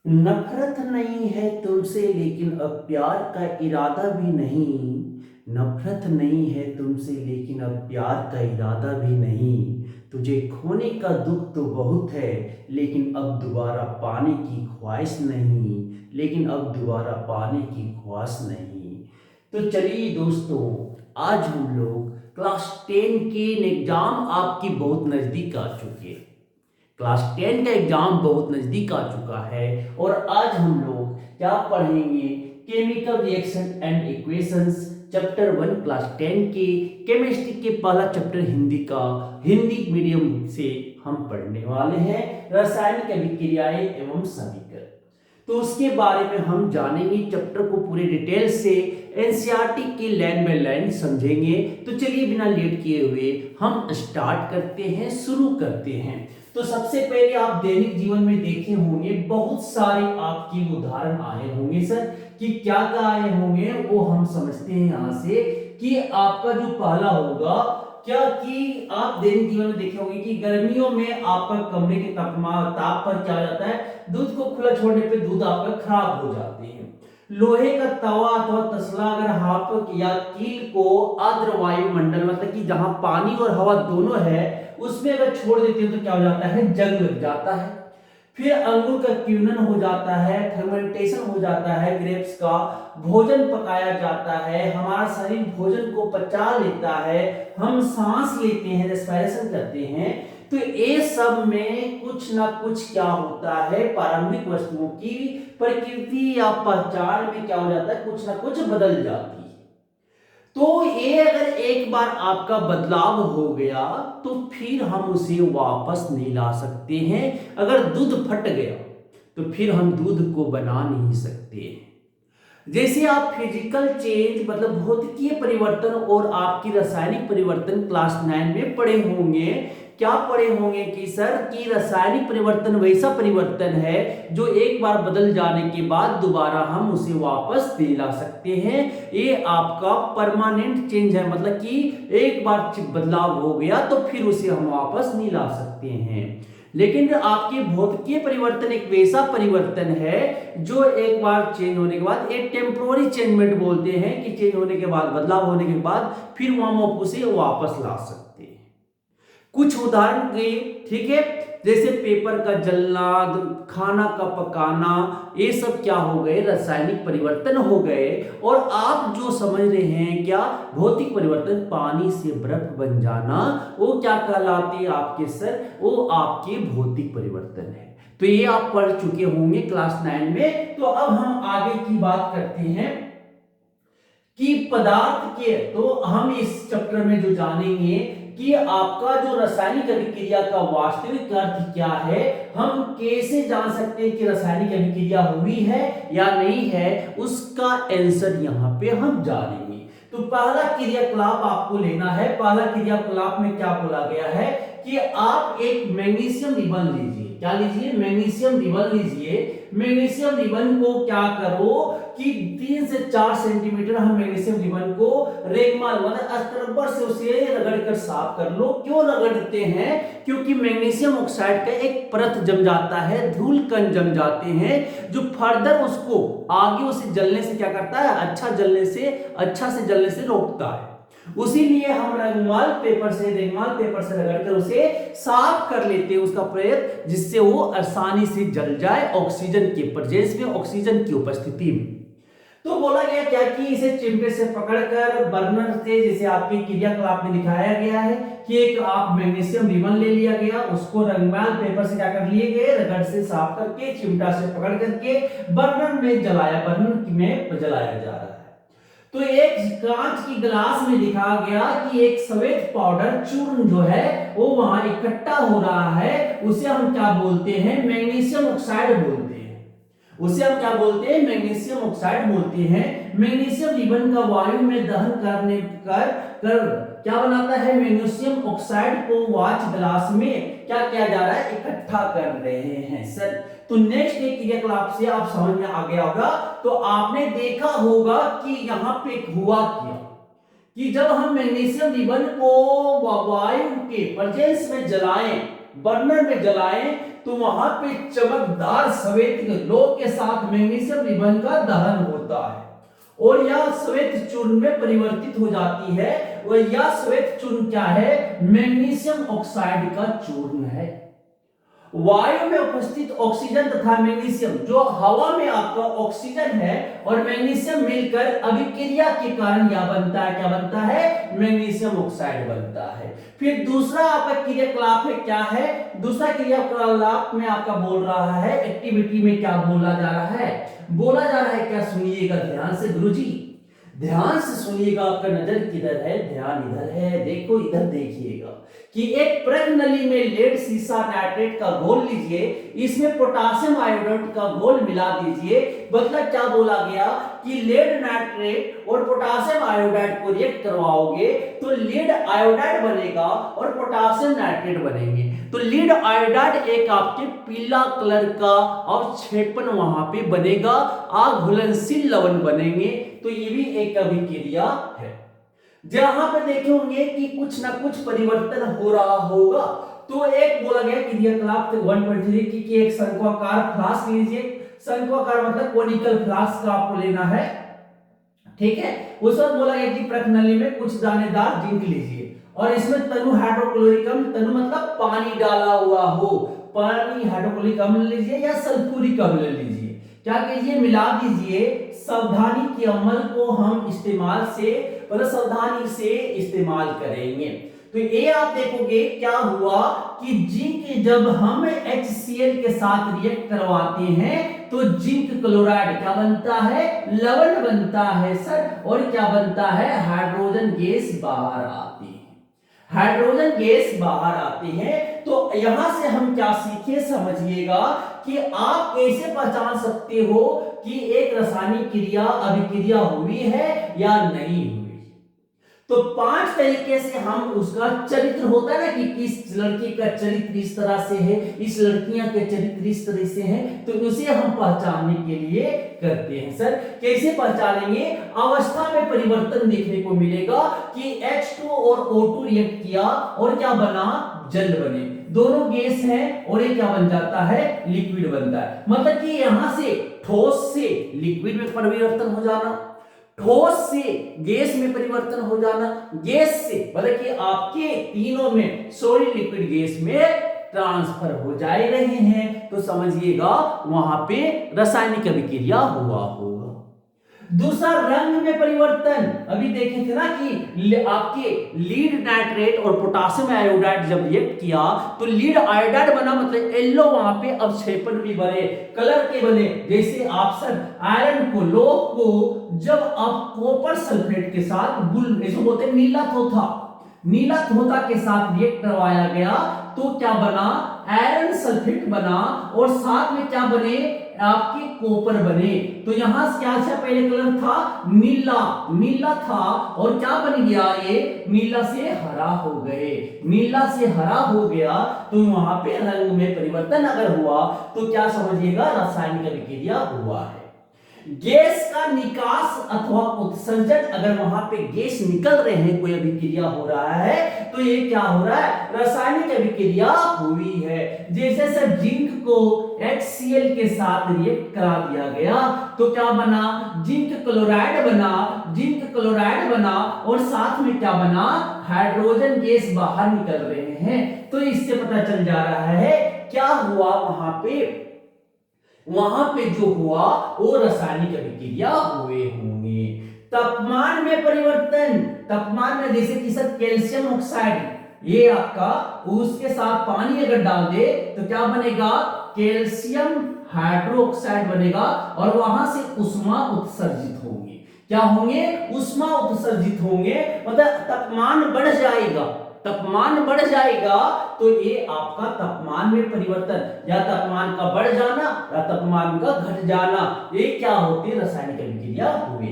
नफरत नहीं है तुमसे लेकिन अब प्यार का इरादा भी नहीं। नफरत नहीं है तुमसे लेकिन अब प्यार का इरादा भी नहीं। तुझे खोने का दुख तो बहुत है लेकिन अब दोबारा पाने की ख्वाहिश नहीं। लेकिन अब दोबारा पाने की ख्वाहिश नहीं। तो चलिए दोस्तों, आज हम लोग क्लास 10 के एग्जाम आपकी बहुत नज़दीक आ चुके हैं। क्लास 10 का एग्जाम बहुत नज़दीक आ चुका है और आज हम लोग क्या पढ़ेंगे? Chemical reaction and equations chapter 1 class 10 के केमिस्ट्री के पहला चैप्टर हिंदी का हिंदी मीडियम से हम पढ़ने वाले हैं, रासायनिक अभिक्रियाएं एवं समीकरण। तो उसके बारे में हम जानेंगे, चैप्टर को पूरे डिटेल से एनसीईआरटी की लाइन बाय लाइन समझेंगे। तो चलिए बिना लेट किए हुए हम स्टार्ट करते हैं, शुरू करते हैं। तो सबसे पहले आप दैनिक जीवन में देखे होंगे बहुत सारे आपके उदाहरण आए होंगे सर, कि क्या क्या आए होंगे वो हम समझते हैं यहाँ से। कि आपका जो पहला होगा क्या, कि आप दैनिक जीवन में देखे होंगे कि गर्मियों में आपका कमरे के ताप पर क्या हो जाता है, दूध को खुला छोड़ने पे दूध आपका खराब हो जाते हैं। लोहे का तवा अथवा तसला अगर आप या कील को आर्द्र वायुमंडल, मतलब कि जहां पानी और हवा दोनों है, उसमें अगर छोड़ देते हो तो क्या हो जाता है, जंग लग जाता है। फिर अंगूर का क्यूनन हो जाता है, फर्मेंटेशन हो जाता है, ग्रेप्स का भोजन पकाया जाता है, हमारा शरीर भोजन को पचा लेता है, हम सांस लेते हैं, रेस्पिरेशन करते हैं। तो ये सब में कुछ ना कुछ क्या होता है, प्रारंभिक वस्तुओं की प्रकृति या पहचान में क्या हो जाता है, कुछ ना कुछ बदल जाती है। तो ये अगर एक बार आपका बदलाव हो गया तो फिर हम उसे वापस नहीं ला सकते हैं। अगर दूध फट गया तो फिर हम दूध को बना नहीं सकते। जैसे आप फिजिकल चेंज मतलब भौतिकीय परिवर्तन और आपकी रासायनिक परिवर्तन क्लास 9 में पढ़े होंगे। क्या पढ़े होंगे कि सर, कि रासायनिक परिवर्तन वैसा परिवर्तन है जो एक बार बदल जाने के बाद दोबारा हम उसे वापस नहीं ला सकते हैं। ये आपका परमानेंट चेंज है, मतलब कि एक बार बदलाव हो गया तो फिर उसे हम वापस नहीं ला सकते हैं। लेकिन आपके भौतिकीय परिवर्तन एक वैसा परिवर्तन है जो एक बार चेंज होने के बाद एक टेम्पोररी चेंजमेंट बोलते हैं, कि चेंज होने के बाद, बदलाव होने के बाद फिर हम उसे वापस ला सकते हैं। कुछ उदाहरण दिए, ठीक है, जैसे पेपर का जलना, खाना का पकाना, ये सब क्या हो गए, रासायनिक परिवर्तन हो गए। और आप जो समझ रहे हैं क्या, भौतिक परिवर्तन, पानी से बर्फ बन जाना, वो क्या कहलाते हैं आपके सर, वो आपके भौतिक परिवर्तन है। तो ये आप पढ़ चुके होंगे क्लास 9 में। तो अब हम आगे की बात करते हैं कि पदार्थ के, तो हम इस चैप्टर में जो जानेंगे कि आपका जो रासायनिक अभिक्रिया का वास्तविक अर्थ क्या है, हम कैसे जान सकते हैं कि रासायनिक अभिक्रिया हुई है या नहीं है, उसका आंसर यहां पे हम जानेंगे। तो पहला क्रियाकलाप आपको लेना है। पहला क्रियाकलाप में क्या बोला गया है कि आप एक मैग्नीशियम रिबन लीजिए। क्या लीजिए? मैग्नीशियम रिबन लीजिए। मैग्नीशियम रिबन को क्या करो कि 3 से 4 सेंटीमीटर हम मैग्नीशियम रिबन को रेगमाल मतलब स्क्रबर से उसे रगड़ कर साफ कर लो। क्यों रगड़ते हैं? क्योंकि मैग्नीशियम ऑक्साइड का एक परत जम जाता है, धूल कण जम जाते हैं, जो फर्दर उसको आगे उसे जलने से क्या करता है, अच्छा से जलने से रोकता है। उसी लिए हम रेगमाल पेपर से रगड़कर उसे साफ कर लेते हैं, उसका प्रयोग, जिससे वो आसानी से जल जाए ऑक्सीजन के प्रेजेंस में, ऑक्सीजन की उपस्थिति में। तो बोला गया क्या कि इसे चिमटे से पकड़कर बर्नर से, जैसे आपके क्रियाकलाप में दिखाया गया है कि एक आप मैग्नीशियम रिबन ले लिया गया, उसको रंगमाल पेपर से क्या कर लिए गए, रगड़ से साफ करके चिमटा से पकड़ करके बर्नर में जलाया, बर्नर में जलाया जा रहा है। तो एक कांच की गिलास में दिखाया गया कि एक सफेद पाउडर चूर्ण जो है वो वहां इकट्ठा हो रहा है, उसे हम क्या बोलते हैं, मैग्नीशियम ऑक्साइड बोलते हैं। उसे हम क्या बोलते हैं, मैग्नीशियम ऑक्साइड बोलते हैं। मैग्नीशियम रिबन का वायु में दहन करने कर क्या बनाता है, मैग्नीशियम ऑक्साइड को वाच ग्लास में क्या किया जा रहा है, इकट्ठा कर रहे हैं सर। तो नेक्स्ट एक क्रियाकलाप से आप समझ में आ गया होगा। तो आपने देखा होगा कि यहां पे हुआ क्या, कि जब हम मैग्नीशियम रिबन को वायु के प्रेजेंस में जलाएं बर्नर में जलाएं तो वहां पे चमकदार श्वेत लौह के साथ मैग्नीशियम रिबन का दहन होता है और यह श्वेत चूर्ण में परिवर्तित हो जाती है। और यह श्वेत चूर्ण क्या है? मैग्नीशियम ऑक्साइड का चूर्ण है। वायु में उपस्थित ऑक्सीजन तथा मैग्नीशियम, जो हवा में आपका ऑक्सीजन है और मैग्नीशियम मिलकर अभिक्रिया के कारण यह बनता है, क्या बनता है? मैग्नीशियम ऑक्साइड बनता है। फिर दूसरा आपका क्रियाकलाप है, क्या है? दूसरा क्रियाकलाप में आपका बोल रहा है, एक्टिविटी में क्या बोला जा रहा है? बोला जा रहा है क्या? सुनिएगा ध्यान से गुरुजी, ध्यान से सुनिएगा। आपका नजर किधर है? ध्यान इधर है, देखो इधर देखिएगा कि एक प्रग नली में लेड सीसा नाइट्रेट का घोल लीजिए, इसमें पोटासियम आयोडाइड का घोल मिला दीजिए। मतलब क्या बोला गया कि लेड नाइट्रेट और पोटासियम आयोडाइड को रिएक्ट करवाओगे तो लेड आयोडाइड बनेगा और पोटासियम नाइट्रेट बनेंगे। तो लेड आयोडाइड एक आपके पीला कलर का अवक्षेपण वहां पे बनेगा, अघुलनशील लवण बनेंगे। तो ये भी एक अभिक्रिया है। जहां पे देखे होंगे कि कुछ ना कुछ परिवर्तन हो रहा होगा। तो एक बोला गया क्रियाकलाप 1.3 की एक शंक्वाकार फ्लास्क लीजिए। शंक्वाकार मतलब कोनिकल फ्लास्क का आपको लेना है, ठीक है। उस वक्त बोला गया कि प्रश्नली में कुछ दानेदार जिंक लीजिए और इसमें तनु हाइड्रोक्लोरिक अम्ल, तनु मतलब पानी डाला हुआ हो, पानी हाइड्रोक्लोरिक अम्ल लीजिए या सल्फ्यूरिक अम्ल लीजिए। क्या कीजिए? मिला दीजिए। सावधानी के अमल को हम इस्तेमाल से मतलब सावधानी से इस्तेमाल करेंगे। तो ये आप देखोगे क्या हुआ कि जिंक जब हम HCl के साथ रिएक्ट करवाते हैं तो जिंक क्लोराइड क्या बनता है? लवण बनता है सर। और क्या बनता है? हाइड्रोजन गैस बाहर आती है, हाइड्रोजन गैस बाहर आती है। तो यहां से हम क्या सीखे? समझिएगा कि आप कैसे पहचान सकते हो कि एक रासायनिक क्रिया अभिक्रिया हुई है या नहीं हुई। तो 5 तरीके से हम उसका चरित्र होता है ना कि किस लड़की का चरित्र इस तरह से है, इस लड़कियां के चरित्र इस तरह से है, तो उसे हम पहचानने के लिए करते हैं। सर कैसे पहचानेंगे? अवस्था में परिवर्तन देखने को मिलेगा कि H2 और O2 रिएक्ट किया और क्या बना? जल बने। दोनों गैस हैं और ये क्या बन जाता है? लिक्विड बनता है। मतलब कि यहां से ठोस से लिक्विड में परिवर्तन हो जाना, ठोस से गैस में परिवर्तन हो जाना, गैस से मतलब कि आपके तीनों में सॉलिड लिक्विड गैस में ट्रांसफर हो जा रहे हैं। तो समझिएगा वहां पे रासायनिक अभिक्रिया हुआ होगा। दूसरा रंग में परिवर्तन, अभी देखे थे ना कि आपके लीड नाइट्रेट और पोटासियम आयोडाइड जब रिएक्ट किया तो लीड आयोडाइड बना, मतलब येलो वहां पे अवक्षेपण भी बने, कलर के बने। जैसे ऑप्शन आयरन को, लोह को जब आप कॉपर सल्फेट के साथ बोलते हैं नीला थोथा के साथ रिएक्ट करवाया गया तो क्या बना? आयरन सल्फेट बना और साथ में क्या बने? आपके कॉपर बने। तो यहां क्या था? पहले कलर था नीला था और क्या बन गया? ये नीला से हरा हो गए, नीला से हरा हो गया। तो वहां पे रंग में परिवर्तन अगर हुआ तो क्या समझिएगा? रासायनिक अभिक्रिया हुआ है। गैस का निकास अथवा उत्सर्जन, अगर वहां पे गैस निकल रहे हैं, कोई अभिक्रिया हो रहा है तो ये क्या हो रहा है? रासायनिक अभिक्रिया हुई है। जैसे सर जिंक को HCl के साथ रिएक्ट करा दिया गया तो क्या बना? जिंक क्लोराइड बना और साथ में क्या बना? हाइड्रोजन गैस बाहर निकल रहे हैं। तो इससे पता चल जा रहा है क्या हुआ वहां पे जो हुआ वो रासायनिक अभिक्रिया हुए होंगे। तापमान में परिवर्तन, तापमान में जैसे कि सर कैल्शियम ऑक्साइड, ये आपका उसके साथ पानी अगर डाल दे तो क्या बनेगा? कैल्शियम हाइड्रोक्साइड बनेगा और वहां से ऊष्मा उत्सर्जित होंगे। क्या होंगे? ऊष्मा उत्सर्जित होंगे, मतलब तापमान बढ़ जाएगा। तो ये आपका तापमान में परिवर्तन, या तापमान का बढ़ जाना या तापमान का घट जाना, ये क्या होती है? रासायनिक अभिक्रिया हुए।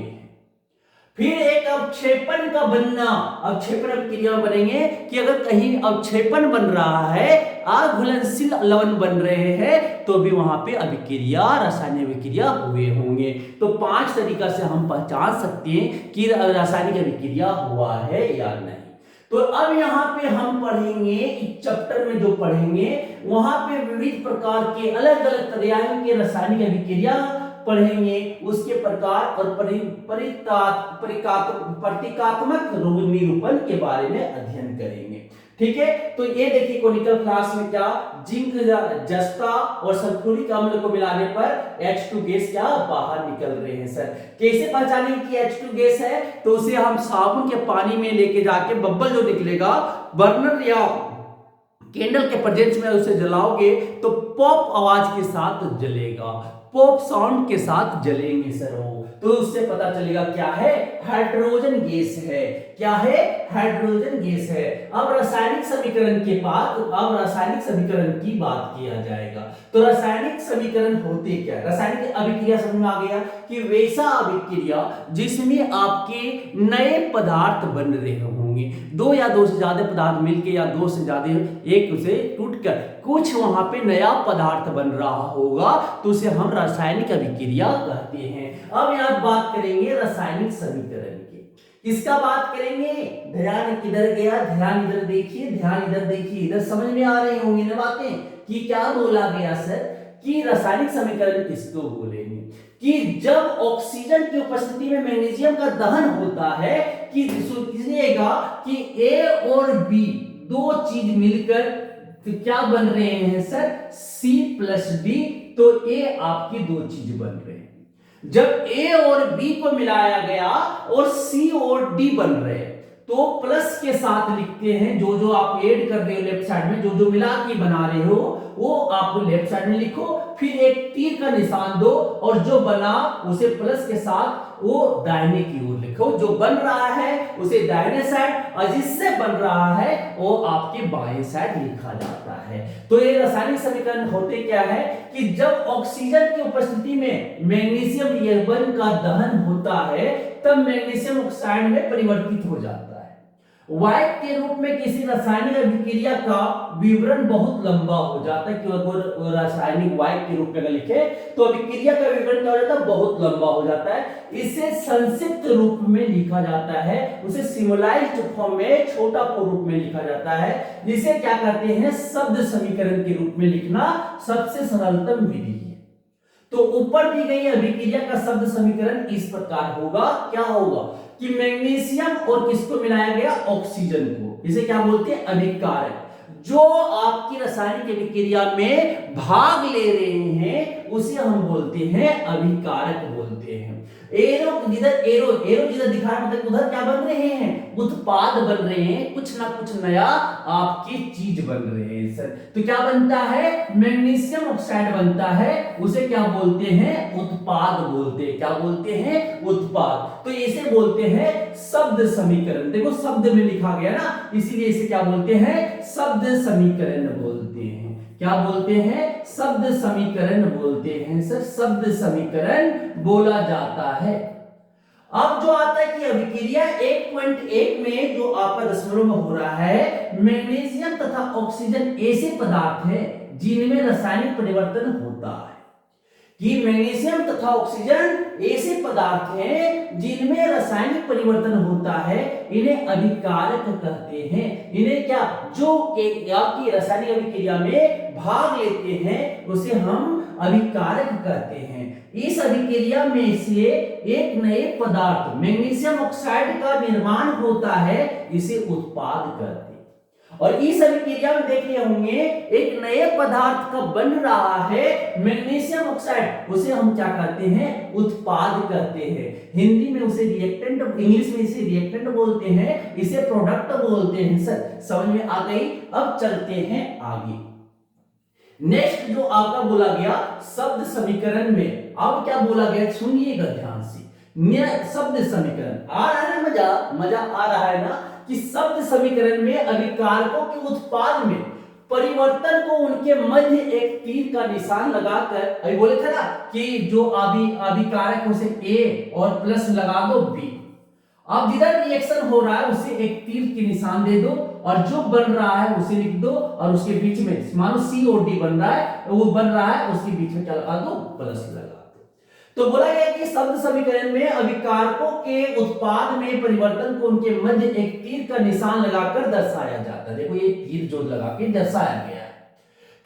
फिर एक अवक्षेपण का बनना, अवक्षेपण अभिक्रिया बनेंगे कि अगर कहीं अवक्षेपण बन रहा है, अघुलनशील लवण बन रहे हैं, तो भी वहां पे अभिक्रिया, रासायनिक अभिक्रिया हुए होंगे। तो 5 तरीका से हम पहचान सकते हैं कि रासायनिक अभिक्रिया हुआ है या नहीं। तो अब यहाँ पे हम पढ़ेंगे, इस चैप्टर में जो पढ़ेंगे वहां पे विविध प्रकार के अलग अलग तरह के रासायनिक अभिक्रिया पढ़ेंगे, उसके प्रकार और प्रतीकात्मक निरूपण के बारे में अध्ययन करेंगे। ठीक है, तो ये देखिए कोनिकल फ्लास्क में क्या जिंक, जस्ता और सल्फ्यूरिक अम्ल को मिलाने पर H2 गैस क्या बाहर निकल रहे हैं। सर कैसे पहचानेंगे कि H2 गैस है? तो उसे हम साबुन के पानी में लेके जाके बब्बल जो निकलेगा, बर्नर या कैंडल के प्रेजेंस में उसे जलाओगे तो पॉप आवाज के साथ जलेगा, पॉप साउंड के साथ जलेंगे सर वो, तो उससे पता चलेगा क्या है, हाइड्रोजन गैस है। क्या है? हाइड्रोजन गैस है। अब रासायनिक समीकरण के बाद अब रासायनिक समीकरण की बात किया जाएगा। तो रासायनिक समीकरण होते क्या है? रासायनिक अभिक्रिया समझ में आ गया कि वैसा अभिक्रिया जिसमें आपके नए पदार्थ बन रहे होंगे, दो या दो से ज्यादा पदार्थ मिलके या दो से ज्यादा एक से टूटकर कुछ वहां पे नया पदार्थ बन रहा होगा, तो उसे हम रासायनिक अभिक्रिया कहते हैं। अब यहाँ बात करेंगे रासायनिक समीकरण की। किसका बात करेंगे? ध्यान किधर गया? ध्यान इधर देखिए, ध्यान इधर देखिए, इधर समझ में आ रही होंगी ना बातें कि क्या बोला गया सर कि रासायनिक समीकरण किसको बोलेंगे कि जब ऑक्सीजन की उपस्थिति में मैग्नीशियम का दहन होता है कि सुनिएगा कि ए और बी दो चीज मिलकर तो क्या बन रहे हैं सर? C+D। तो ए आपकी दो चीज बन रहे हैं। जब ए और बी को मिलाया गया और C और D बन रहे हैं तो प्लस के साथ लिखते हैं, जो जो आप ऐड कर रहे हो लेफ्ट साइड में, जो जो मिला के बना रहे हो वो आप लेफ्ट साइड में लिखो, फिर एक तीर का निशान दो और जो बना उसे प्लस के साथ वो दाहिने की ओर लिखो। जो बन रहा है उसे दाहिने साइड और जिससे बन रहा है वो आपके बाएं साइड लिखा जाता है। तो ये रासायनिक समीकरण होते क्या है कि जब ऑक्सीजन की उपस्थिति में मैग्नीशियम यौगिक का दहन होता है तब मैग्नीशियम ऑक्साइड में परिवर्तित हो जाता है। वायु के रूप में किसी रासायनिक अभिक्रिया का विवरण बहुत लंबा हो जाता है, क्योंकि रासायनिक वायु के रूप में अगर लिखे तो अभिक्रिया का विवरण क्या हो जाता है? बहुत लंबा हो जाता है। इसे संक्षिप्त रूप में लिखा जाता है, उसे सिम्बलाइज्ड फॉर्म में छोटा रूप में लिखा जाता है, जिसे क्या कहते हैं? शब्द समीकरण के रूप में लिखना सबसे सरलतम विधि है। तो ऊपर दी गई अभिक्रिया का शब्द समीकरण इस प्रकार होगा। क्या होगा कि मैग्नीशियम और किसको मिलाया गया? ऑक्सीजन को। इसे क्या बोलते हैं? अभिकारक। जो आपकी रासायनिक अभिक्रिया में भाग ले रहे हैं उसे हम बोलते हैं अभिकारक बोलते हैं। एरो जिधर दिखा रहा मतलब उधर क्या बन रहे हैं? उत्पाद बन रहे हैं, कुछ ना कुछ नया आपकी चीज बन रहे हैं सर। तो क्या बनता है? मैग्नीशियम ऑक्साइड बनता है, उसे क्या बोलते हैं? उत्पाद बोलते हैं। क्या बोलते हैं? उत्पाद। तो इसे बोलते हैं शब्द समीकरण। देखो शब्द में लिखा गया ना, इसीलिए इसे क्या बोलते हैं? शब्द समीकरण बोलते हैं। क्या बोलते हैं? शब्द समीकरण बोलते हैं सर, शब्द समीकरण बोला जाता है। अब जो आता है कि अभिक्रिया 1.1 में जो आपका दशमलव में हो रहा है, मैग्नीशियम तथा ऑक्सीजन ऐसे पदार्थ हैं जिनमें रासायनिक परिवर्तन होता है। कि मैग्नीशियम तथा ऑक्सीजन ऐसे पदार्थ हैं जिनमें रासायनिक परिवर्तन होता है, इन्हें अभिकारक कहते हैं। इन्हें क्या? जो आपकी रासायनिक अभिक्रिया में भाग लेते हैं उसे हम अभिकारक कहते हैं। इस अभिक्रिया में से एक नए पदार्थ मैग्नीशियम ऑक्साइड का निर्माण होता है, इसे उत्पाद कहते हैं। और इस अभिक्रिया में देख रहे होंगे एक नए पदार्थ का बन रहा है मैग्नीशियम ऑक्साइड, उसे हम क्या कहते हैं? उत्पाद कहते हैं। हिंदी में उसे रिएक्टेंट, इंग्लिश में इसे रिएक्टेंट बोलते हैं, इसे प्रोडक्ट बोलते हैं सर। समझ में आ गई? अब चलते हैं आगे। नेक्स्ट जो आपका बोला गया शब्द समीकरण में, अब क्या बोला गया सुनिएगा ध्यान से। शब्द समीकरण आ रहा है ना? मजा आ रहा है ना कि शब्द समीकरण में अभिकारकों के उत्पाद में परिवर्तन को उनके मध्य एक तीर का निशान लगाकर, अभी बोले थे ना कि जो अभिकारक है उसे ए और प्लस लगा दो बी। अब जिधर रिएक्शन हो रहा है उसे एक तीर के निशान दे दो और जो बन रहा है उसे लिख दो और उसके बीच में मानो सी और डी बन रहा है, वो बन रहा है उसके बीच में क्या लगा दो? प्लस लगा दो। तो बोला गया कि शब्द समीकरण में अभिकारकों के उत्पाद में परिवर्तन को उनके मध्य एक तीर का निशान लगाकर दर्शाया जाता है। देखो ये तीर जो लगा के दर्शाया गया है।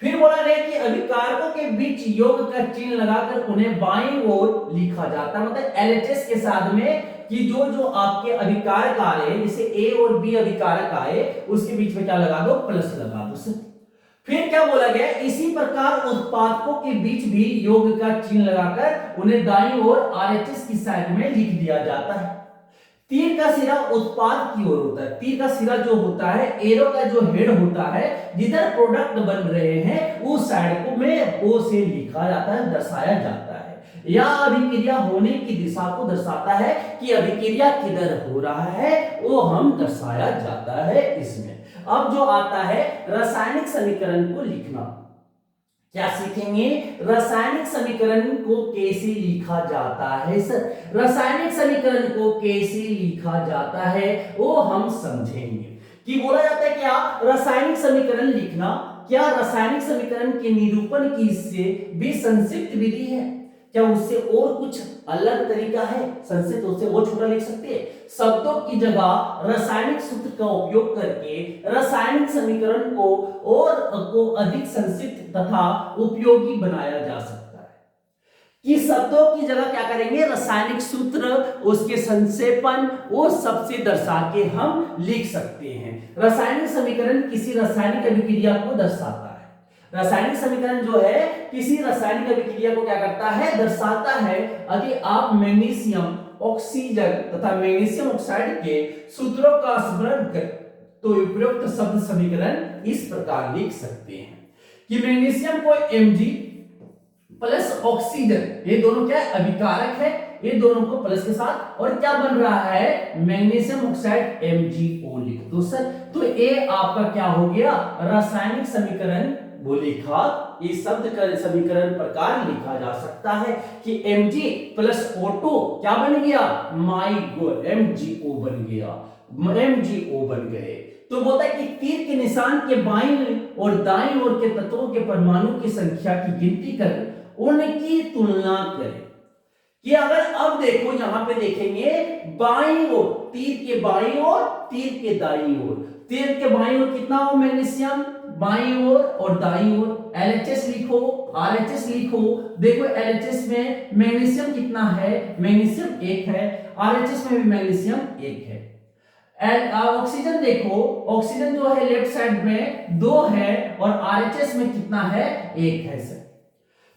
फिर बोला गया कि अभिकारकों के बीच योग का चिन्ह लगाकर उन्हें बाईं ओर लिखा जाता है, मतलब एलएचएस के साथ में कि जो जो आपके अभिकारक आ रहे हैं, जैसे ए और बी अभिकारक आए, उसके बीच में क्या लगा दो, प्लस लगा दो। फिर क्या बोला गया, इसी प्रकार उत्पादकों के बीच भी योग का चिन्ह लगाकर उन्हें दाईं ओर आरएचएस की साइड में लिख दिया जाता है। तीर का सिरा उत्पाद की ओर होता है। तीर का सिरा जो होता है, एरो का जो हेड होता है, जिधर प्रोडक्ट बन रहे हैं उस साइड को में ओ से लिखा जाता है, दर्शाया जाता है। या अभिक्रिया होने की दिशा को दर्शाता है कि अभिक्रिया किधर हो रहा है, वो हम दर्शाया जाता है इसमें। अब जो आता है रासायनिक समीकरण को लिखना, क्या सीखेंगे, रासायनिक समीकरण को कैसे लिखा जाता है सर, रासायनिक समीकरण को कैसे लिखा जाता है वो हम समझेंगे। कि बोला जाता है क्या, रासायनिक समीकरण लिखना, क्या रासायनिक समीकरण के निरूपण की इससे भी संक्षिप्त विधि है, क्या उससे और कुछ अलग तरीका है, संक्षिप्त उससे और छोटा लिख सकते हैं। शब्दों की जगह रासायनिक सूत्र का उपयोग करके रासायनिक समीकरण को अधिक संक्षिप्त तथा उपयोगी बनाया जा सकता है। कि शब्दों की जगह क्या करेंगे, रासायनिक सूत्र, उसके संक्षेपण, वो सबसे दर्शा के हम लिख सकते हैं। रासायनिक समीकरण किसी रासायनिक अभिक्रिया को दर्शाता है। रासायनिक समीकरण जो है किसी रासायनिक अभिक्रिया को क्या करता है, दर्शाता है। यदि आप मैग्नीशियम ऑक्सीजन तथा मैग्नीशियम ऑक्साइड के सूत्रों का स्मरण करें तो उपयुक्त शब्द समीकरण इस प्रकार लिख सकते हैं कि मैग्नीशियम को Mg प्लस ऑक्सीजन, ये दोनों क्या अभिकारक है, ये दोनों को प्लस के साथ, और क्या बन रहा है, मैग्नीशियम ऑक्साइड MgO लिख दो सर। तो ये आपका क्या हो गया, रासायनिक समीकरण वो लिखा, इस शब्द का समीकरण प्रकार लिखा जा सकता है कि Mg प्लस O2 क्या बन गया, MgO बन गया, MgO बन गए। तो बोलता है कि तीर के निशान के बाईं और दाईं ओर के तत्वों के परमाणु की संख्या की गिनती कर उनकी तुलना करें। कि अगर अब देखो यहां पे देखेंगे बाईं ओर, तीर के बाईं ओर, तीर के दाईं ओर, तीर के बाईं ओर कितना हो मैग्नीशियम, बाईं ओर और दाईं ओर LHS लिखो, RHS लिखो। देखो LHS में मैग्नीशियम कितना है, मैग्नीशियम 1 है, RHS में भी मैग्नीशियम 1 है। ऑक्सीजन देखो, ऑक्सीजन जो है लेफ्ट साइड में 2 है और RHS में कितना है, 1 है सर।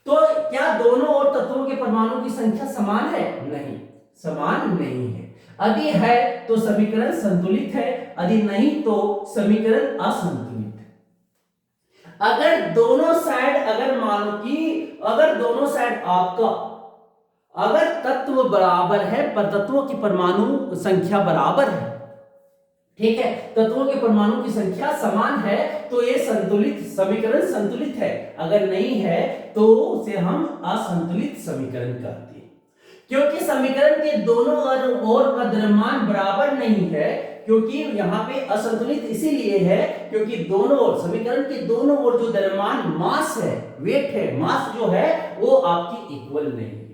तो क्या दोनों और तत्वों के परमाणु की संख्या समान है, नहीं, समान नहीं है। यदि है तो समीकरण संतुलित है, यदि नहीं तो समीकरण असंतुलित है। अगर दोनों साइड, अगर मानो कि अगर दोनों साइड आपका, अगर तत्व बराबर है पर तत्वों की परमाणु संख्या बराबर है, ठीक है, तत्वों के परमाणु की संख्या समान है, तो ये संतुलित समीकरण संतुलित है। अगर नहीं है तो उसे हम असंतुलित समीकरण कहते हैं, क्योंकि समीकरण के दोनों ओर का द्रव्यमान बराबर नहीं है। क्योंकि यहाँ पे असंतुलित इसीलिए है क्योंकि दोनों ओर, समीकरण के दोनों ओर जो द्रव्यमान मास है, वेट है, मास जो है वो आपकी इक्वल नहीं है।